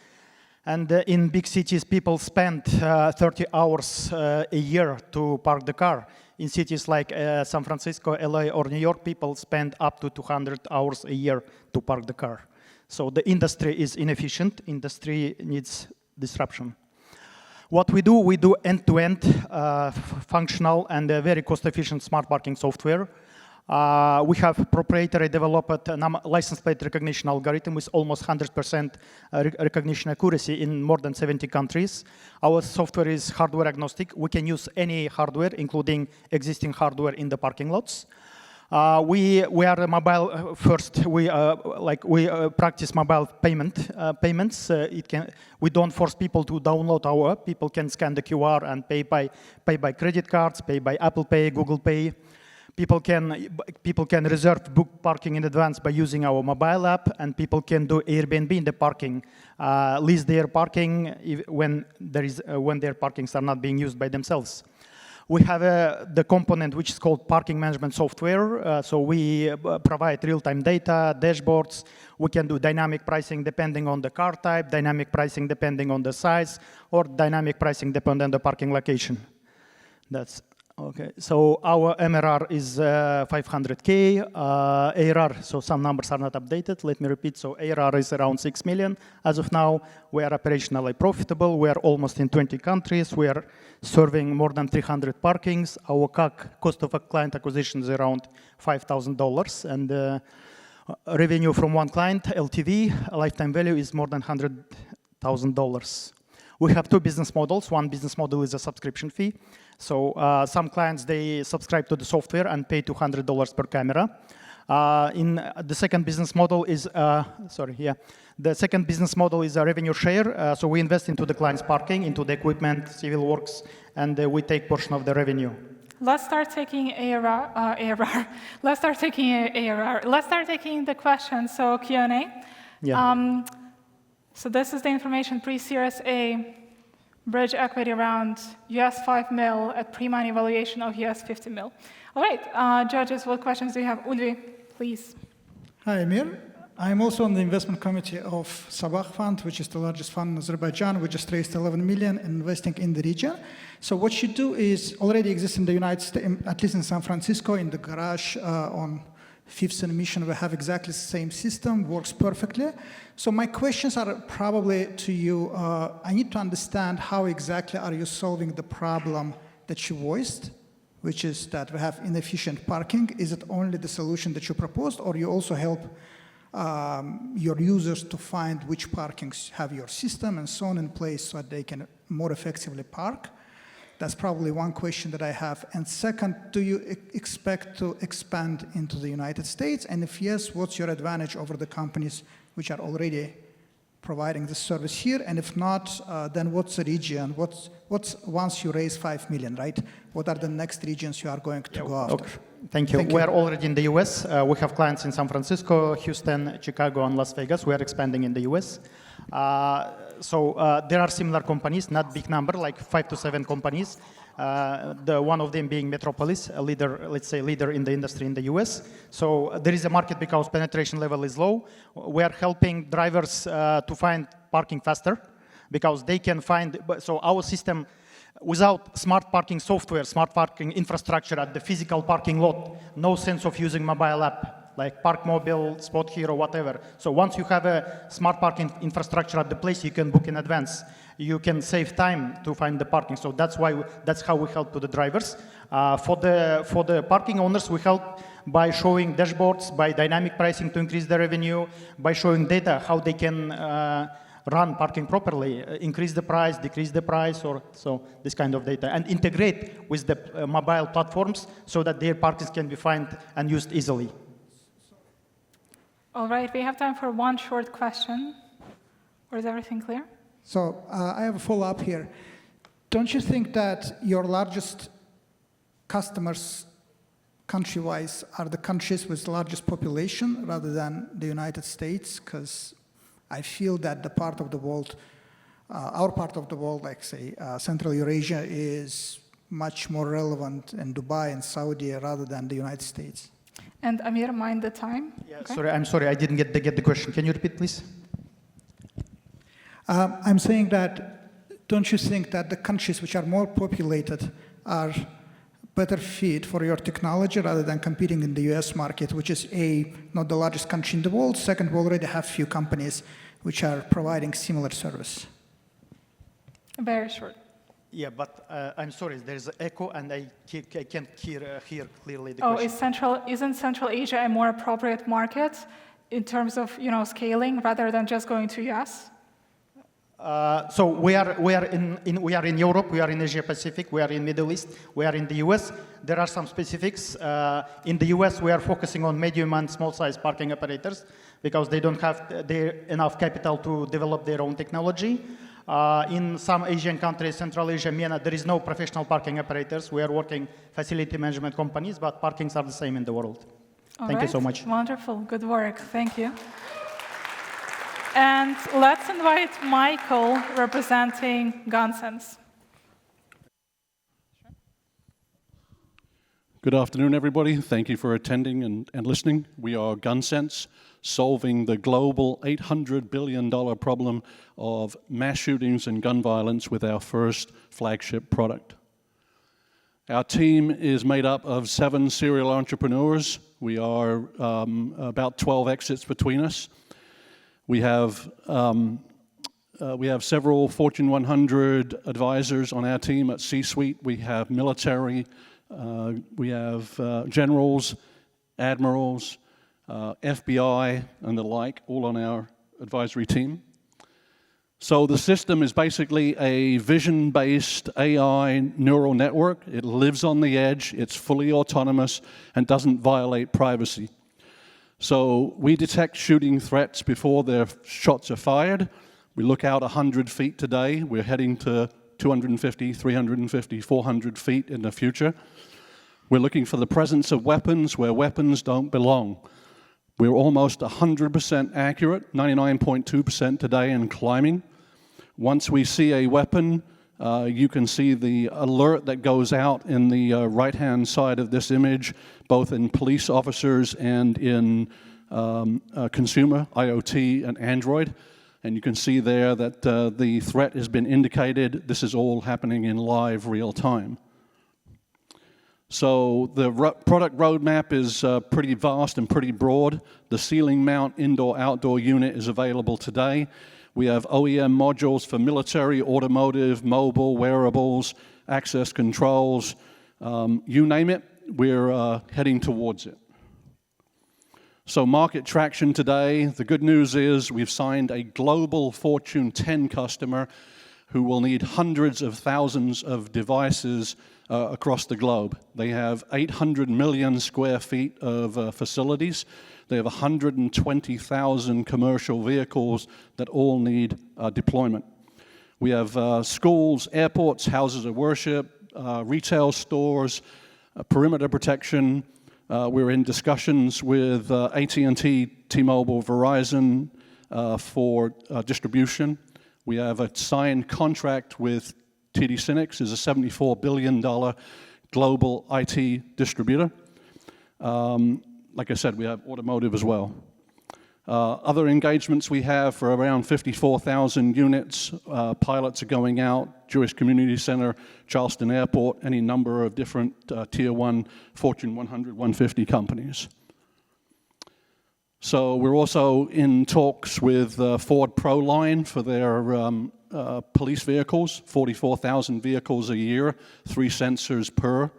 P: And in big cities, people spend 30 hours a year to park the car. In cities like San Francisco, LA, or New York, people spend up to 200 hours a year to park the car. So the industry is inefficient. Industry needs disruption. What we do end-to-end functional and very cost-efficient smart parking software. We have proprietary developed license plate recognition algorithm with almost 100% recognition accuracy in more than 70 countries. Our software is hardware agnostic. We can use any hardware, including existing hardware in the parking lots. We are a mobile first. We practice mobile payments. We don't force people to download our app. People can scan the QR and pay by credit cards, pay by Apple Pay, Google Pay. People can reserve book parking in advance by using our mobile app, and people can do Airbnb in the parking, lease their parking when their parkings are not being used by themselves. We have the component which is called parking management software. So we provide real-time data, dashboards. We can do dynamic pricing depending on the car type, dynamic pricing depending on the size, or dynamic pricing depending on the parking location. That's okay. So our MRR is 500K. ARR, so some numbers are not updated. Let me repeat. So ARR is around 6 million as of now. We are operationally profitable. We are almost in 20 countries. We are serving more than 300 parkings. Our CAC, cost of a client acquisition, is around $5,000. And revenue from one client, LTV, lifetime value, is more than $100,000. We have 2 business models. One business model is a subscription fee. So some clients, they subscribe to the software and pay $200 per camera. The second business model is, the second business model is a revenue share. So we invest into the client's parking, into the equipment, civil works, and we take portion of the revenue.
A: Let's start taking ARR. Let's start taking ARR. Let's start taking the questions. So Q&A.
P: Yeah.
A: So this is the information pre-Series A, bridge equity around US 5 mil at pre-money valuation of US 50 mil. All right, judges, what questions do you have? Ulvi, please.
G: Hi, Amir. I'm also on the investment committee of Sabah Fund, which is the largest fund in Azerbaijan. We just raised 11 million investing in the region. So what you do is already exists in the United States, at least in San Francisco, in the garage on 5th and Mission. We have exactly the same system, works perfectly. So my questions are probably to you. I need to understand how exactly are you solving the problem that you voiced, which is that we have inefficient parking. Is it only the solution that you proposed, or you also help your users to find which parkings have your system and so on in place so that they can more effectively park? That's probably one question that I have. And second, do you expect to expand into the United States? And if yes, what's your advantage over the companies which are already providing this service here? And if not, then what's the region? What's once you raise 5 million, right? What are the next regions you are going to go after?
P: Okay. Thank you. We are already in the US. We have clients in San Francisco, Houston, Chicago, and Las Vegas. We are expanding in the US. There are similar companies, not big number, like 5 to 7 companies. One of them being Metropolis, a leader, let's say leader in the industry in the US. So there is a market because penetration level is low. We are helping drivers to find parking faster because they can find, so our system, without smart parking software, smart parking infrastructure at the physical parking lot, no sense of using mobile app, like Park Mobile, Spot Hero, whatever. So once you have a smart parking infrastructure at the place, you can book in advance. You can save time to find the parking. So that's how we help to the drivers. For the parking owners, we help by showing dashboards, by dynamic pricing to increase the revenue, by showing data, how they can run parking properly, increase the price, decrease the price, or so this kind of data, and integrate with the mobile platforms so that their parkings can be found and used easily.
A: All right, we have time for one short question. Or is everything clear?
G: So I have a follow-up here. Don't you think that your largest customers country-wise are the countries with the largest population rather than the United States? Because I feel that the part of the world, our part of the world, like say Central Eurasia, is much more relevant in Dubai and Saudi rather than the United States.
A: And Amir, mind the time?
P: Yeah, okay. I'm sorry, I didn't get the question. Can you repeat, please?
G: I'm saying that, don't you think that the countries which are more populated are better fit for your technology rather than competing in the US market, which is not the largest country in the world. Second, we already have few companies which are providing similar service.
A: Very short.
P: Yeah, but I'm sorry, there's an echo and I can't hear clearly the question.
A: Isn't Central Asia a more appropriate market in terms of scaling rather than just going to US?
P: So we are in Europe, we are in Asia Pacific, we are in Middle East, we are in the US. There are some specifics. In the US, we are focusing on medium and small size parking operators because they don't have enough capital to develop their own technology. In some Asian countries, Central Asia, MENA, there is no professional parking operators. We are working facility management companies, but parkings are the same in the world. Thank you so much.
A: Wonderful, good work, thank you. And let's invite Michael representing GunSense.
Q: Good afternoon, everybody. Thank you for attending and listening. We are GunSense, solving the global $800 billion problem of mass shootings and gun violence with our first flagship product. Our team is made up of 7 serial entrepreneurs. We are about 12 exits between us. We have several Fortune 100 advisors on our team at C-suite. We have military, we have generals, admirals, FBI, and the like, all on our advisory team. So the system is basically a vision-based AI neural network. It lives on the edge, it's fully autonomous, and doesn't violate privacy. So we detect shooting threats before their shots are fired. We look out 100 feet today. We're heading to 250, 350, 400 feet in the future. We're looking for the presence of weapons where weapons don't belong. We're almost 100% accurate, 99.2% today and climbing. Once we see a weapon, you can see the alert that goes out in the right-hand side of this image, both in police officers and in consumer, IoT, and Android. And you can see there that the threat has been indicated. This is all happening in live real time. So the product roadmap is pretty vast and pretty broad. The ceiling mount indoor-outdoor unit is available today. We have OEM modules for military, automotive, mobile, wearables, access controls, you name it, we're heading towards it. So market traction today, the good news is we've signed a global Fortune 10 customer who will need hundreds of thousands of devices across the globe. They have 800 million square feet of facilities. They have 120,000 commercial vehicles that all need deployment. We have schools, airports, houses of worship, retail stores, perimeter protection. We're in discussions with AT&T, T-Mobile, Verizon for distribution. We have a signed contract with TD SYNNEX, is a $74 billion global IT distributor. Like I said, we have automotive as well. Other engagements we have for around 54,000 units. Pilots are going out, Jewish Community Center, Charleston Airport, any number of different Tier 1 Fortune 100, 150 companies. So we're also in talks with Ford Proline for their police vehicles, 44,000 vehicles a year, 3 sensors per.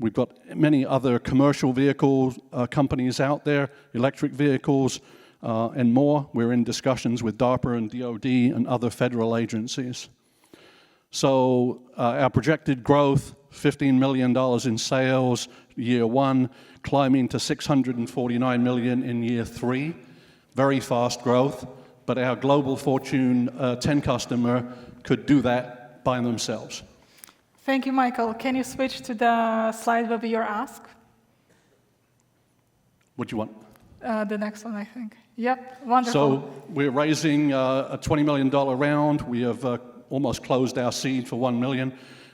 Q: We've got many other commercial vehicle companies out there, electric vehicles, and more. We're in discussions with DARPA and DOD and other federal agencies. So our projected growth, $15 million in sales year 1, climbing to $649 million in year 3. Very fast growth, but our global Fortune 10 customer could do that by themselves.
A: Thank you, Michael. Can you switch to the slide with your ask?
Q: What do you want?
A: The next one, I think. Yep, wonderful.
Q: So we're raising a $20 million round. We have almost closed our seed for $1 million.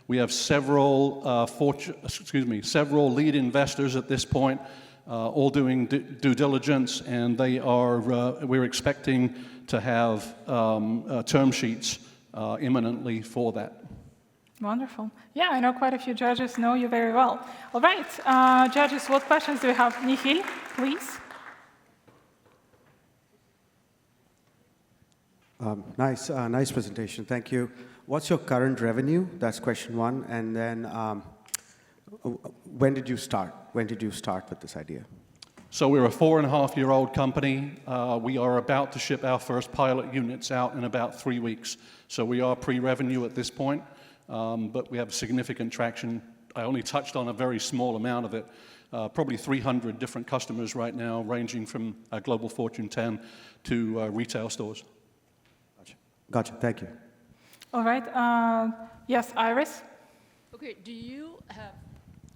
Q: We have several several lead investors at this point, all doing due diligence, and they are. We're expecting to have term sheets imminently for that.
A: Wonderful. Yeah, I know quite a few judges know you very well. All right, judges, what questions do you have? Nihil, please.
E: Nice presentation. Thank you. What's your current revenue? That's question 1. And then, when did you start? When did you start with this idea?
Q: So we're a 4.5-year-old company. We are about to ship our first pilot units out in about 3 weeks. So we are pre-revenue at this point, but we have significant traction. I only touched on a very small amount of it. Probably 300 different customers right now, ranging from a global Fortune 10 to retail stores.
E: Gotcha. Thank you.
A: All right. Yes, Iris?
R: Okay, do you have,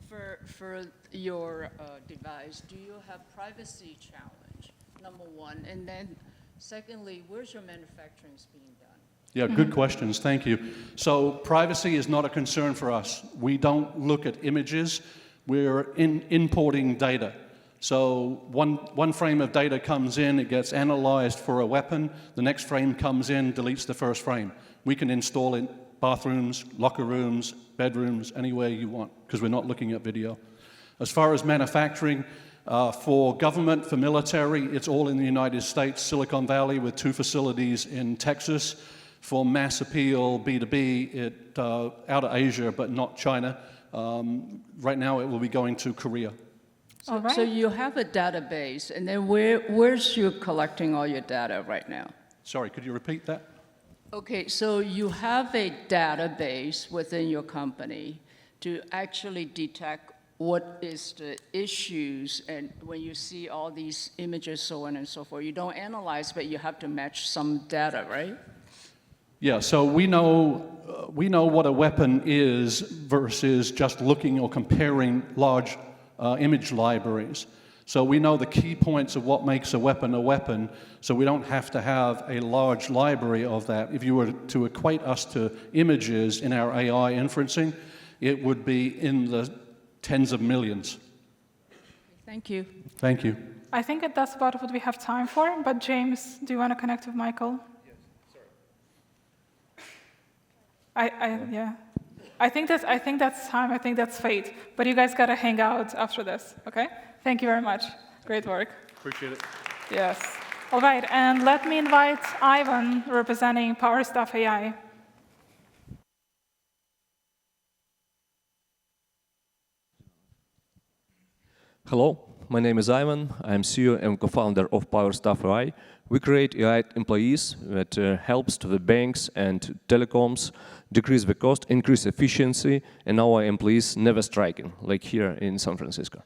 R: for your device, do you have privacy challenge, number 1? And then secondly, where's your manufacturing being done?
Q: Yeah, good questions. Thank you. So privacy is not a concern for us. We don't look at images. We're importing data. So one frame of data comes in, it gets analyzed for a weapon. The next frame comes in, deletes the first frame. We can install it in bathrooms, locker rooms, bedrooms, anywhere you want, because we're not looking at video. As far as manufacturing, for government, for military, it's all in the United States, Silicon Valley, with 2 facilities in Texas. For mass appeal, B2B, out of Asia, but not China. Right now, it will be going to Korea.
R: So, so you have a database, and then where's you collecting all your data right now?
Q: Sorry, could you repeat that?
R: Okay, so you have a database within your company to actually detect what is the issues, and when you see all these images, so on and so forth, you don't analyze, but you have to match some data, right?
Q: Yeah, so we know what a weapon is versus just looking or comparing large image libraries. So we know the key points of what makes a weapon, so we don't have to have a large library of that. If you were to equate us to images in our AI inferencing, it would be in the tens of millions.
R: Thank you.
Q: Thank you.
A: I think that's about what we have time for, but James, do you want to connect with Michael?
D: Yes, sorry.
A: Yeah. I think that's time. I think that's fate. But you guys got to hang out after this, okay? Thank you very much. Great work.
Q: Appreciate it.
A: Yes. All right, and let me invite Ivan, representing PowerStuff AI.
S: Hello. my name is Ivan. I'm CEO and co-founder of PowerStaff AI. We create AI employees that helps to the banks and telecoms decrease the cost, increase efficiency, and our employees never striking, like here in San Francisco.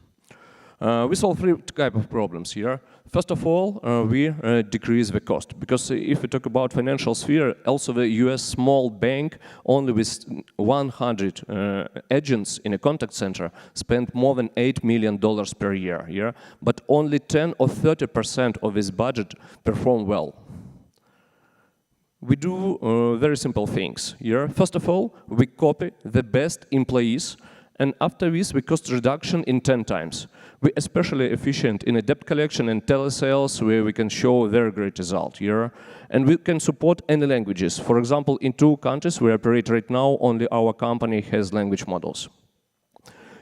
S: We solve three types of problems here. First of all, we decrease the cost, because if we talk about financial sphere, also the US small bank, only with 100 agents in a contact center, spend more than $8 million per year, but only 10 or 30% of this budget perform well. We do very simple things here. First of all, we copy the best employees, and after this, we cost reduction in 10 times. We're especially efficient in a debt collection and telesales, where we can show very great result here. And we can support any languages. For example, in 2 countries we operate right now, only our company has language models.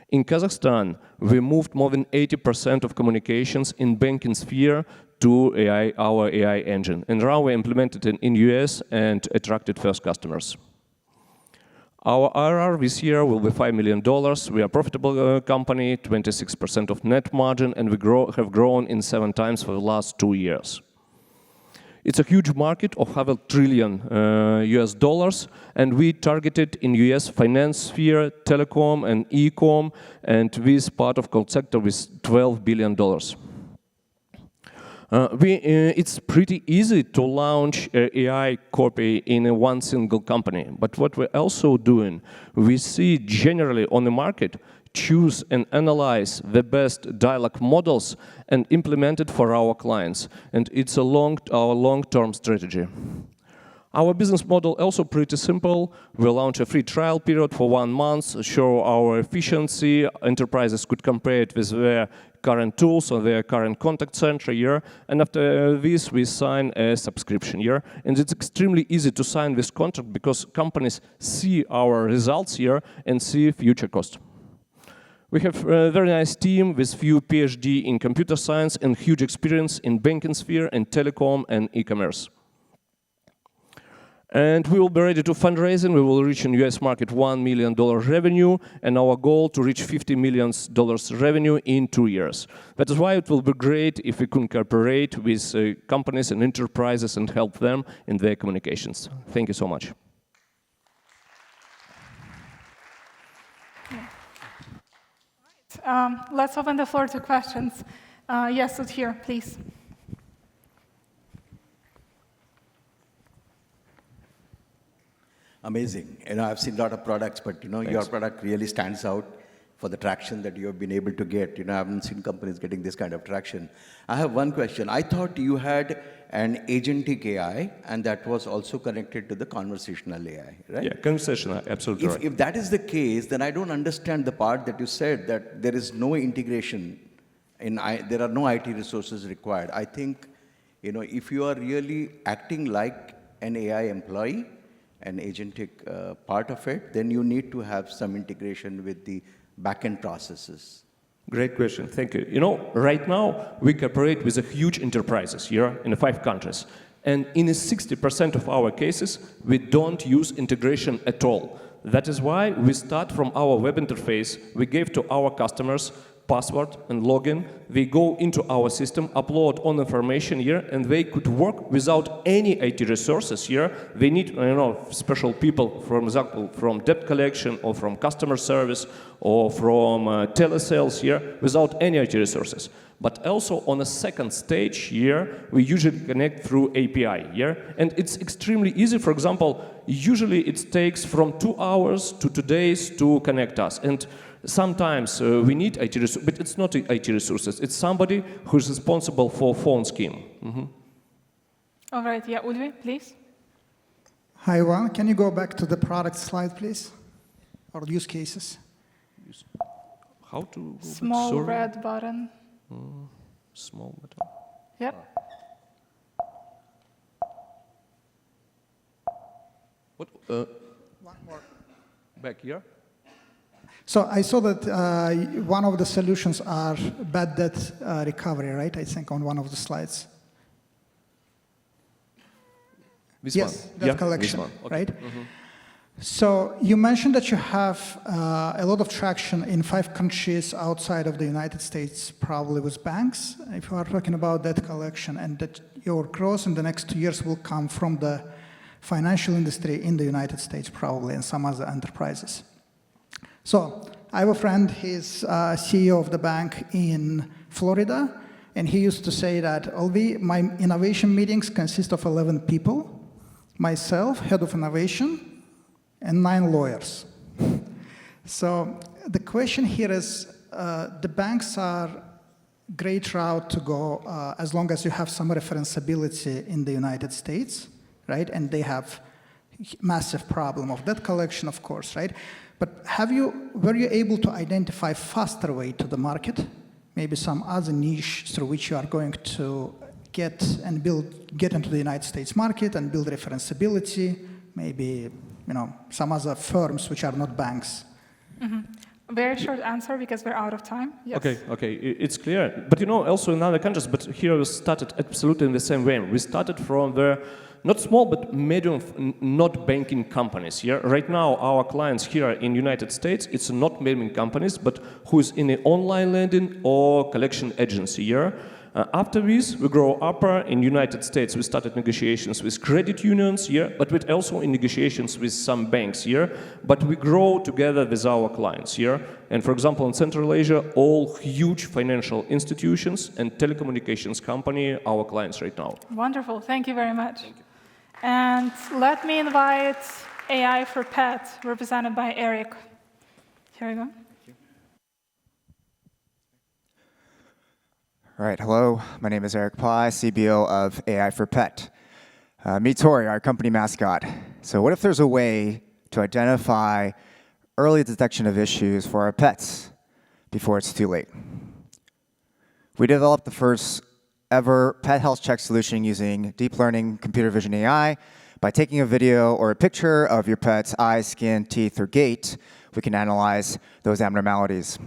S: In Kazakhstan, we moved more than 80% of communications in banking sphere to AI, our AI engine. And now we implemented it in US and attracted first customers. Our IRR this year will be $5 million. We are a profitable company, 26% of net margin, and we have grown in 7 times for the last 2 years. It's a huge market of $500 billion US, and we targeted in US finance sphere, telecom, and e-com, and this part of call sector with $12 billion. It's pretty easy to launch AI copy in one single company, but what we're also doing, we see generally on the market, choose and analyze the best dialogue models and implement it for our clients, and it's our long-term strategy. Our business model also pretty simple. We launch a free trial period for 1 month, show our efficiency. Enterprises could compare it with their current tools or their current contact center here, and after this we sign a subscription here. And it's extremely easy to sign this contract because companies see our results here and see future cost. We have a very nice team with few PhD in computer science and huge experience in banking sphere and telecom and e-commerce. And we will be ready to fundraising. We will reach in US market $1 million revenue, and our goal to reach $50 million revenue in 2 years. That is why it will be great if we can cooperate with companies and enterprises and help them in their communications. Thank you so much.
A: Let's open the floor to questions. Yes, sit here, please.
J: Amazing. I've seen a lot of products, but your product really stands out for the traction that you have been able to get. I haven't seen companies getting this kind of traction. I have one question. I thought you had an agentic AI, and that was also connected to the conversational AI, right?
S: Yeah, conversational, absolutely right.
J: If that is the case, then I don't understand the part that you said that there is no integration, there are no IT resources required. I think, if you are really acting like an AI employee, an agentic part of it, then you need to have some integration with the back-end processes.
S: Great question, thank you. Right now, we cooperate with huge enterprises here in 5 countries. And in 60% of our cases, we don't use integration at all. That is why we start from our web interface. We give to our customers password and login. They go into our system, upload all information here, and they could work without any IT resources here. They need, special people, for example, from debt collection or from customer service or from telesales here, without any IT resources. But also on a second stage here, we usually connect through API here, and it's extremely easy. For example, usually it takes from 2 hours to 2 days to connect us. And sometimes we need IT resources, but it's not IT resources. It's somebody who's responsible for phone scheme. Mm-hmm.
A: All right, yeah, Ulvi, please.
G: Hi, Ivan. Can you go back to the product slide, please? Or use cases?
S: How to?
A: Small red button.
S: Small button.
A: Yep.
S: What?
G: One more.
S: Back here?
G: So I saw that one of the solutions are bad debt recovery, right? I think on one of the slides.
S: This
G: yes,
S: one.
G: debt
S: Yeah,
G: collection,
S: this one. Okay.
G: right?
S: Mm-hmm.
G: So you mentioned that you have a lot of traction in 5 countries outside of the United States, probably with banks, if you are talking about debt collection, and that your growth in the next 2 years will come from the financial industry in the United States, probably, and some other enterprises. So I have a friend, he's CEO of the bank in Florida, and he used to say that my innovation meetings consist of 11 people, myself, head of innovation, and 9 lawyers. So the question here is, the banks are great route to go as long as you have some referenceability in the United States, right? And they have massive problem of debt collection, of course, right? But were you able to identify faster way to the market? Maybe some other niche through which you are going to get into the United States market and build referenceability, maybe some other firms which are not banks.
A: Very short answer because we're out of time. Yes.
S: Okay, it's clear. But also in other countries, but here we started absolutely in the same way. We started from the not small, but medium, not banking companies. Yeah? Right now, our clients here in United States, it's not banking companies, but who is in the online lending or collection agency. Yeah? After this, we grow upper in United States. We started negotiations with credit unions, but we're also in negotiations with some banks, but we grow together with our clients, And for example, in Central Asia, all huge financial institutions and telecommunications company, our clients right now.
A: Wonderful, thank you very much. And let me invite AI for Pet, represented by Eric. Here we go.
T: All right, hello, my name is Eric Pai, CBO of AI for Pet. Meet Tori, our company mascot. So what if there's a way to identify early detection of issues for our pets before it's too late? We developed the first ever pet health check solution using deep learning computer vision AI. By taking a video or a picture of your pet's eyes, skin, teeth, or gait, we can analyze those abnormalities.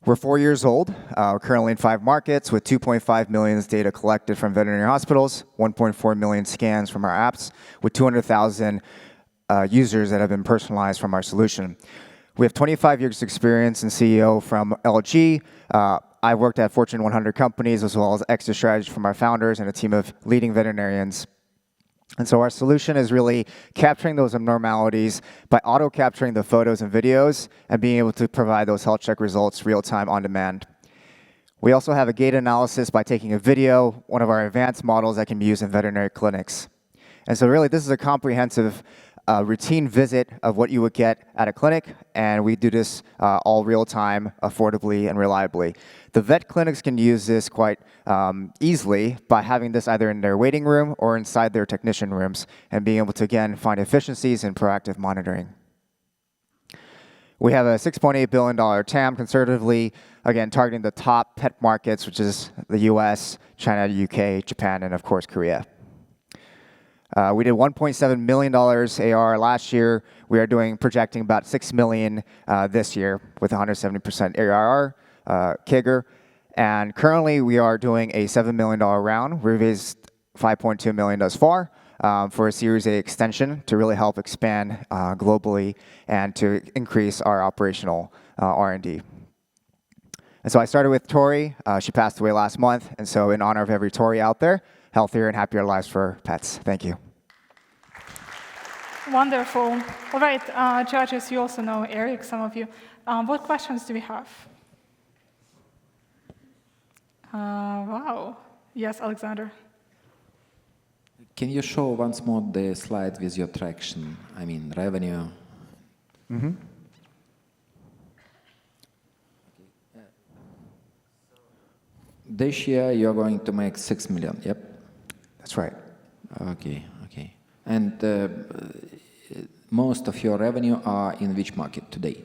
T: We're 4 years old, currently in 5 markets with 2.5 million data collected from veterinary hospitals, 1.4 million scans from our apps, with 200,000 users that have been personalized from our solution. We have 25 years experience in CEO from LG. I worked at Fortune 100 companies as well as exit strategy from our founders and a team of leading veterinarians. And so our solution is really capturing those abnormalities by auto-capturing the photos and videos and being able to provide those health check results real-time on demand. We also have a gait analysis by taking a video, one of our advanced models that can be used in veterinary clinics. And so really this is a comprehensive routine visit of what you would get at a clinic, and we do this all real-time, affordably, and reliably. The vet clinics can use this quite easily by having this either in their waiting room or inside their technician rooms, and being able to, again, find efficiencies in proactive monitoring. We have a $6.8 billion TAM, conservatively, again, targeting the top pet markets, which is the US, China, UK, Japan, and of course, Korea. We did $1.7 million AR last year. We are projecting about $6 million this year with 170% ARR CAGR. And currently, we are doing a $7 million round. We raised $5.2 million thus far for a Series A extension to really help expand globally and to increase our operational R&D. And so I started with Tori. She passed away last month. And so in honor of every Tori out there, healthier and happier lives for pets. Thank you.
A: Wonderful. All right, judges, you also know Eric, some of you. What questions do we have? Wow. Yes, Alexander.
B: Can you show once more the slide with your traction? I mean, revenue.
T: Mm-hmm.
B: This year, you're going to make 6 million, yep?
T: That's right.
B: Okay. And most of your revenue are in which market today?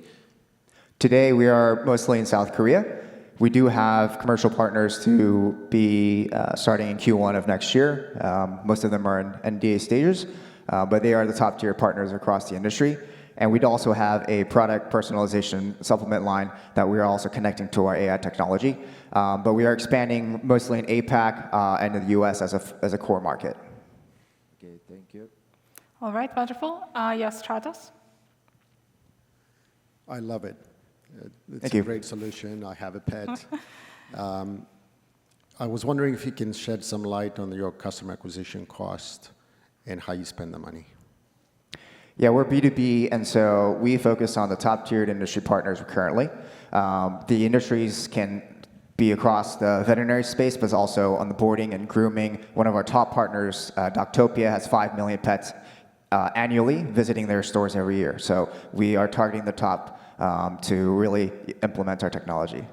T: Today, we are mostly in South Korea. We do have commercial partners to be starting in Q1 of next year. Most of them are in NDA stages, but they are the top-tier partners across the industry. And we'd also have a product personalization supplement line that we are also connecting to our AI technology. But we are expanding mostly in APAC and in the US as a core market.
B: Okay, thank you.
A: All right, wonderful. Yes, Stratos?
N: I love it. It's
T: Thank
N: a
T: you.
N: great solution. I have a pet. I was wondering if you can shed some light on your customer acquisition cost and how you spend the money.
T: Yeah, we're B2B, and so we focus on the top-tiered industry partners currently. The industries can be across the veterinary space, but also on the boarding and grooming. One of our top partners, Doctopia, has 5 million pets annually visiting their stores every year. So we are targeting the top to really implement our technology.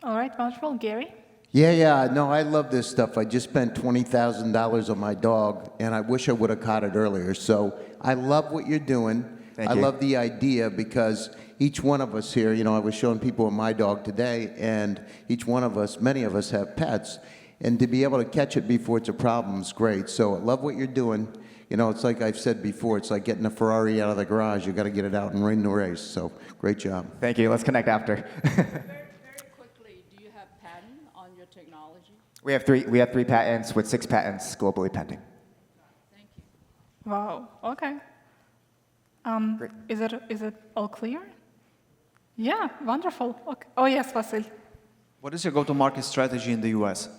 A: All right, wonderful. Gary?
J: Yeah, no, I love this stuff. I just spent $20,000 on my dog, and I wish I would have caught it earlier. So I love what you're doing.
T: Thank
J: I
T: you.
J: love the idea because each one of us here, I was showing people my dog today, and each one of us, many of us have pets, and to be able to catch it before it's a problem is great. So I love what you're doing. It's like I've said before, it's like getting a Ferrari out of the garage. You got to get it out and win the race. So great job.
T: Thank you. Let's connect after. We have three patents with 6 patents globally pending.
A: Wow, okay. Is it all clear? Yeah, wonderful. Okay. Oh, yes, Vasil.
O: What is your go-to-market strategy in the US?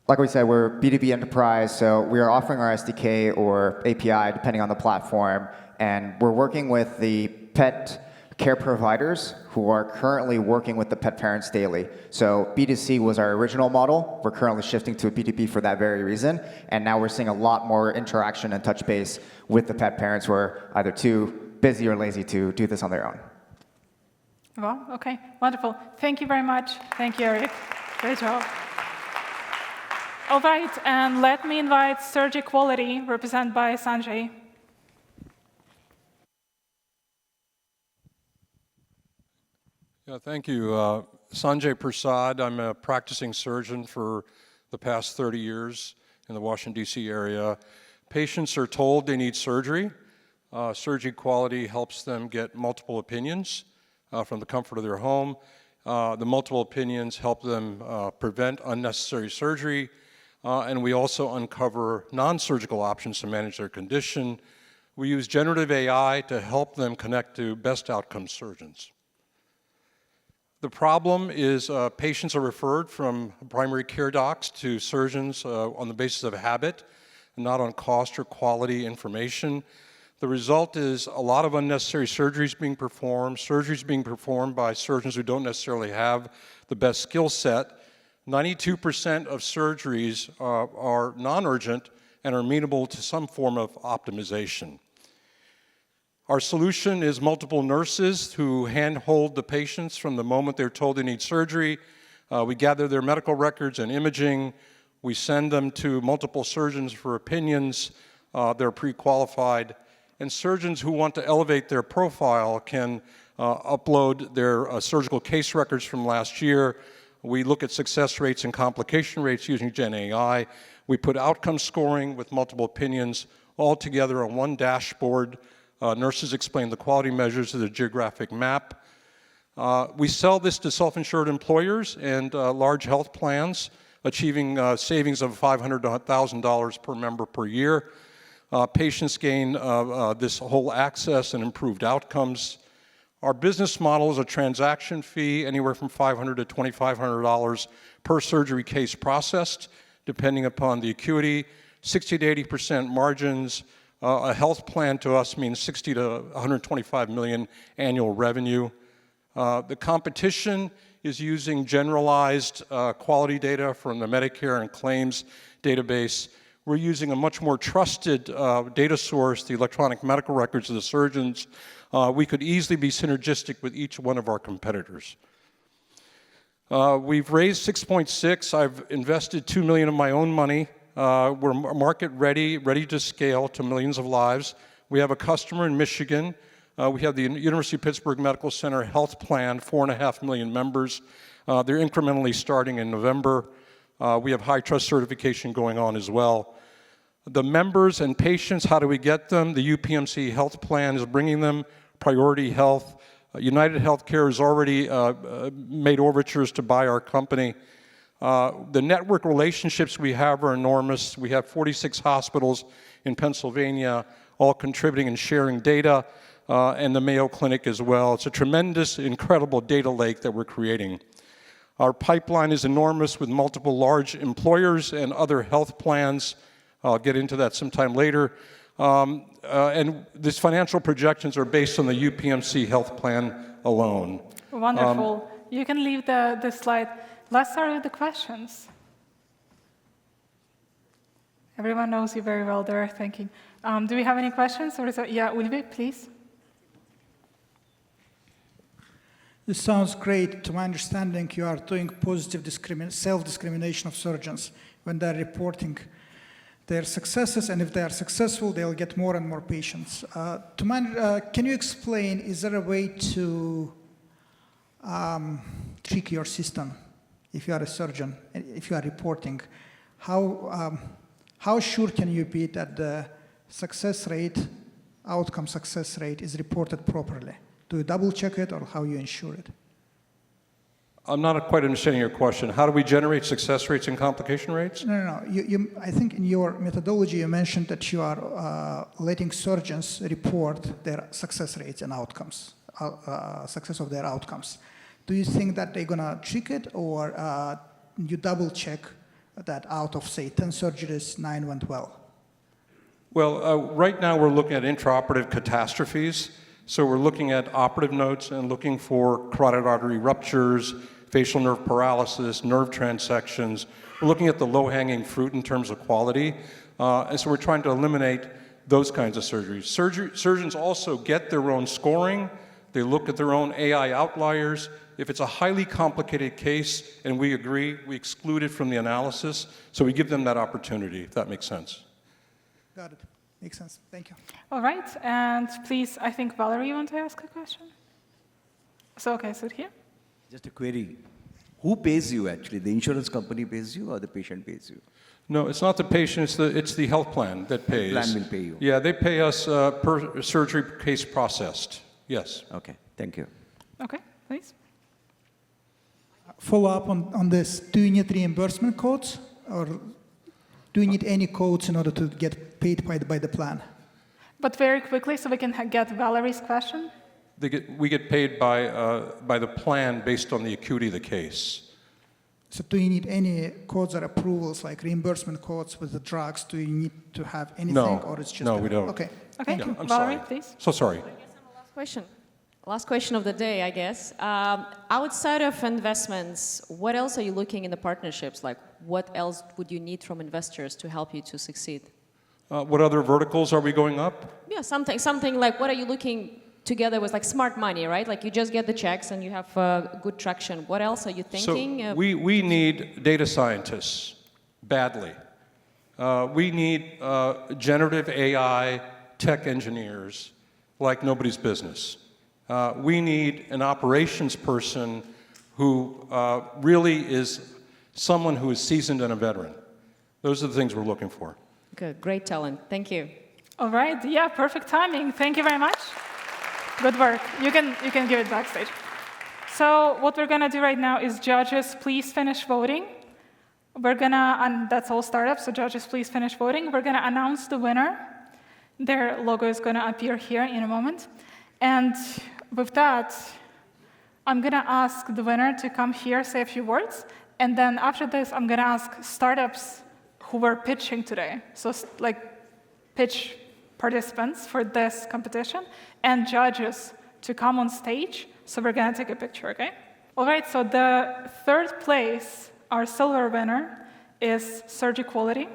T: Like we said, we're B2B enterprise, so we are offering our SDK or API depending on the platform, and we're working with the pet care providers who are currently working with the pet parents daily. So B2C was our original model. We're currently shifting to a B2B for that very reason, and now we're seeing a lot more interaction and touch base with the pet parents who are either too busy or lazy to do this on their own.
A: Wow, okay, wonderful. Thank you very much. Thank you, Eric. Great job. All right, and let me invite Surgery Quality, represented by Sanjay.
U: Yeah, thank you. Sanjay Prasad. I'm a practicing surgeon for the past 30 years in the Washington, D.C. area. Patients are told they need surgery. Surgery Quality helps them get multiple opinions from the comfort of their home. The multiple opinions help them prevent unnecessary surgery, and we also uncover non-surgical options to manage their condition. We use generative AI to help them connect to best outcome surgeons. The problem is patients are referred from primary care docs to surgeons on the basis of habit, not on cost or quality information. The result is a lot of unnecessary surgeries being performed by surgeons who don't necessarily have the best skill set. 92% of surgeries are non-urgent and are amenable to some form of optimization. Our solution is multiple nurses who handhold the patients from the moment they're told they need surgery. We gather their medical records and imaging. We send them to multiple surgeons for opinions. They're pre-qualified. And surgeons who want to elevate their profile can upload their surgical case records from last year. We look at success rates and complication rates using Gen AI. We put outcome scoring with multiple opinions all together on one dashboard. Nurses explain the quality measures of the geographic map. We sell this to self-insured employers and large health plans, achieving savings of $500 to $1,000 per member per year. Patients gain this whole access and improved outcomes. Our business model is a transaction fee, anywhere from $500 to $2,500 per surgery case processed, depending upon the acuity, 60 to 80% margins. A health plan to us means 60 to 125 million annual revenue. The competition is using generalized quality data from the Medicare and claims database. We're using a much more trusted data source, the electronic medical records of the surgeons. We could easily be synergistic with each one of our competitors. We've raised 6.6. I've invested $2 million of my own money. We're market ready to scale to millions of lives. We have a customer in Michigan. We have the University of Pittsburgh Medical Center health plan, 4.5 million members. They're incrementally starting in November. We have high trust certification going on as well. The members and patients, how do we get them? The UPMC health plan is bringing them. Priority Health. United Healthcare has already made overtures to buy our company. The network relationships we have are enormous. We have 46 hospitals in Pennsylvania, all contributing and sharing data, and the Mayo Clinic as well. It's a tremendous, incredible data lake that we're creating. Our pipeline is enormous with multiple large employers and other health plans. I'll get into that sometime later. And these financial projections are based on the UPMC health plan alone.
A: Wonderful. You can leave the slide. Let's start with the questions. Everyone knows you very well. They're thinking. Do we have any questions? Or is it, yeah, Ulvi, please.
G: This sounds great. To my understanding, you are doing positive self-discrimination of surgeons when they're reporting their successes, and if they are successful, they'll get more and more patients. Can you explain, is there a way to trick your system if you are a surgeon, if you are reporting? How sure can you be that the success rate, outcome success rate, is reported properly? Do you double check it, or how you ensure it?
U: I'm not quite understanding your question. How do we generate success rates and complication rates?
G: No. I think in your methodology you mentioned that you are letting surgeons report their success rates and outcomes, success of their outcomes. Do you think that they're going to trick it, or you double check that out of, say, 10 surgeries, 9 went well?
U: Well, right now we're looking at intraoperative catastrophes. So we're looking at operative notes and looking for carotid artery ruptures, facial nerve paralysis, nerve transections. We're looking at the low-hanging fruit in terms of quality. And so we're trying to eliminate those kinds of surgeries. Surgeons also get their own scoring. They look at their own AI outliers. If it's a highly complicated case and we agree, we exclude it from the analysis. So we give them that opportunity, if that makes sense.
G: Got it. Makes sense. Thank you.
A: All right. And please, I think, Valerie, you want to ask a question? So, okay, sit here.
J: Just a query. Who pays you, actually? The insurance company pays you, or the patient pays you?
U: No, it's not the patient, it's the health plan that pays.
J: The plan will pay you.
U: Yeah, they pay us per surgery case processed. Yes.
J: Okay, thank you.
A: Okay, please.
G: Follow up on this. Do you need reimbursement codes, or do you need any codes in order to get paid by the plan?
A: But very quickly, so we can get Valerie's question.
U: We get paid by the plan based on the acuity of the case.
G: So do you need any codes or approvals, like reimbursement codes with the drugs? Do you need to have anything, or it's just...
U: No, we don't.
G: Okay.
A: Okay,
U: Yeah, I'm
A: Valerie,
U: sorry.
A: please.
U: So sorry.
I: Last question. Last question of the day, I guess. Outside of investments, what else are you looking in the partnerships? Like, what else would you need from investors to help you to succeed?
U: What other verticals are we going up?
I: Yeah, something like, what are you looking together with, like smart money, right? Like you just get the checks and you have good traction. What else are you thinking?
U: So we need data scientists badly. We need generative AI tech engineers like nobody's business. We need an operations person who really is someone who is seasoned and a veteran. Those are the things we're looking for.
I: Good, great talent. Thank you.
A: All right, yeah, perfect timing. Thank you very much. Good work. You can give it backstage. So what we're gonna do right now is judges, please finish voting. We're gonna, and that's all startups, so judges, please finish voting. We're gonna announce the winner. Their logo is gonna appear here in a moment. And with that, I'm gonna ask the winner to come here, say a few words, and then after this, I'm gonna ask startups who were pitching today, so like pitch participants for this competition, and judges to come on stage, so we're gonna take a picture, okay? All right, so the third place, our silver winner, is Surgery Quality.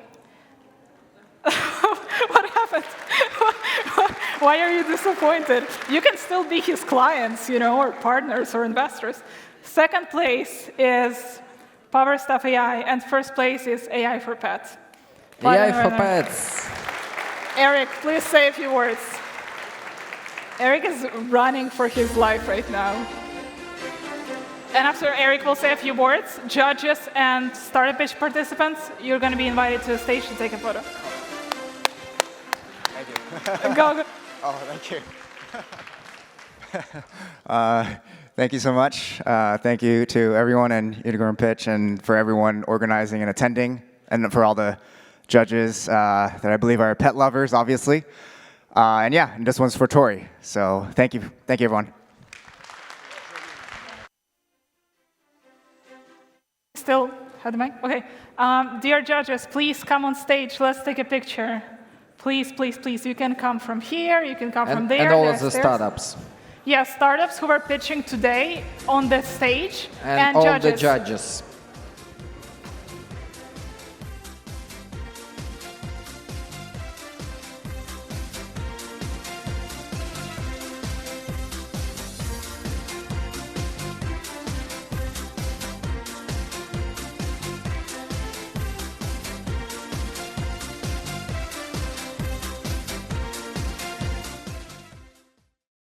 A: What happened? Why are you disappointed? You can still be his clients, you know, or partners or investors. Second place is Power Stuff AI, and first place is AI for Pets.
B: AI for Pets.
A: Eric, please say a few words. Eric is running for his life right now. And after Eric will say a few words, judges and startup pitch participants, you're going to be invited to the stage to take a photo.
T: Thank you.
A: Go.
T: Oh, thank you. Thank you so much. Thank you to everyone in Unicorn Pitch and for everyone organizing and attending, and for all the judges that I believe are pet lovers, obviously. And yeah, and this one's for Tori. So thank you everyone.
A: Still have the mic? Okay. Dear judges, please come on stage. Let's take a picture. Please, please, please. You can come from here. You can come from there.
B: And all of the startups.
A: Yes, startups who are pitching today on the stage.
B: And all
A: judges.
B: the judges.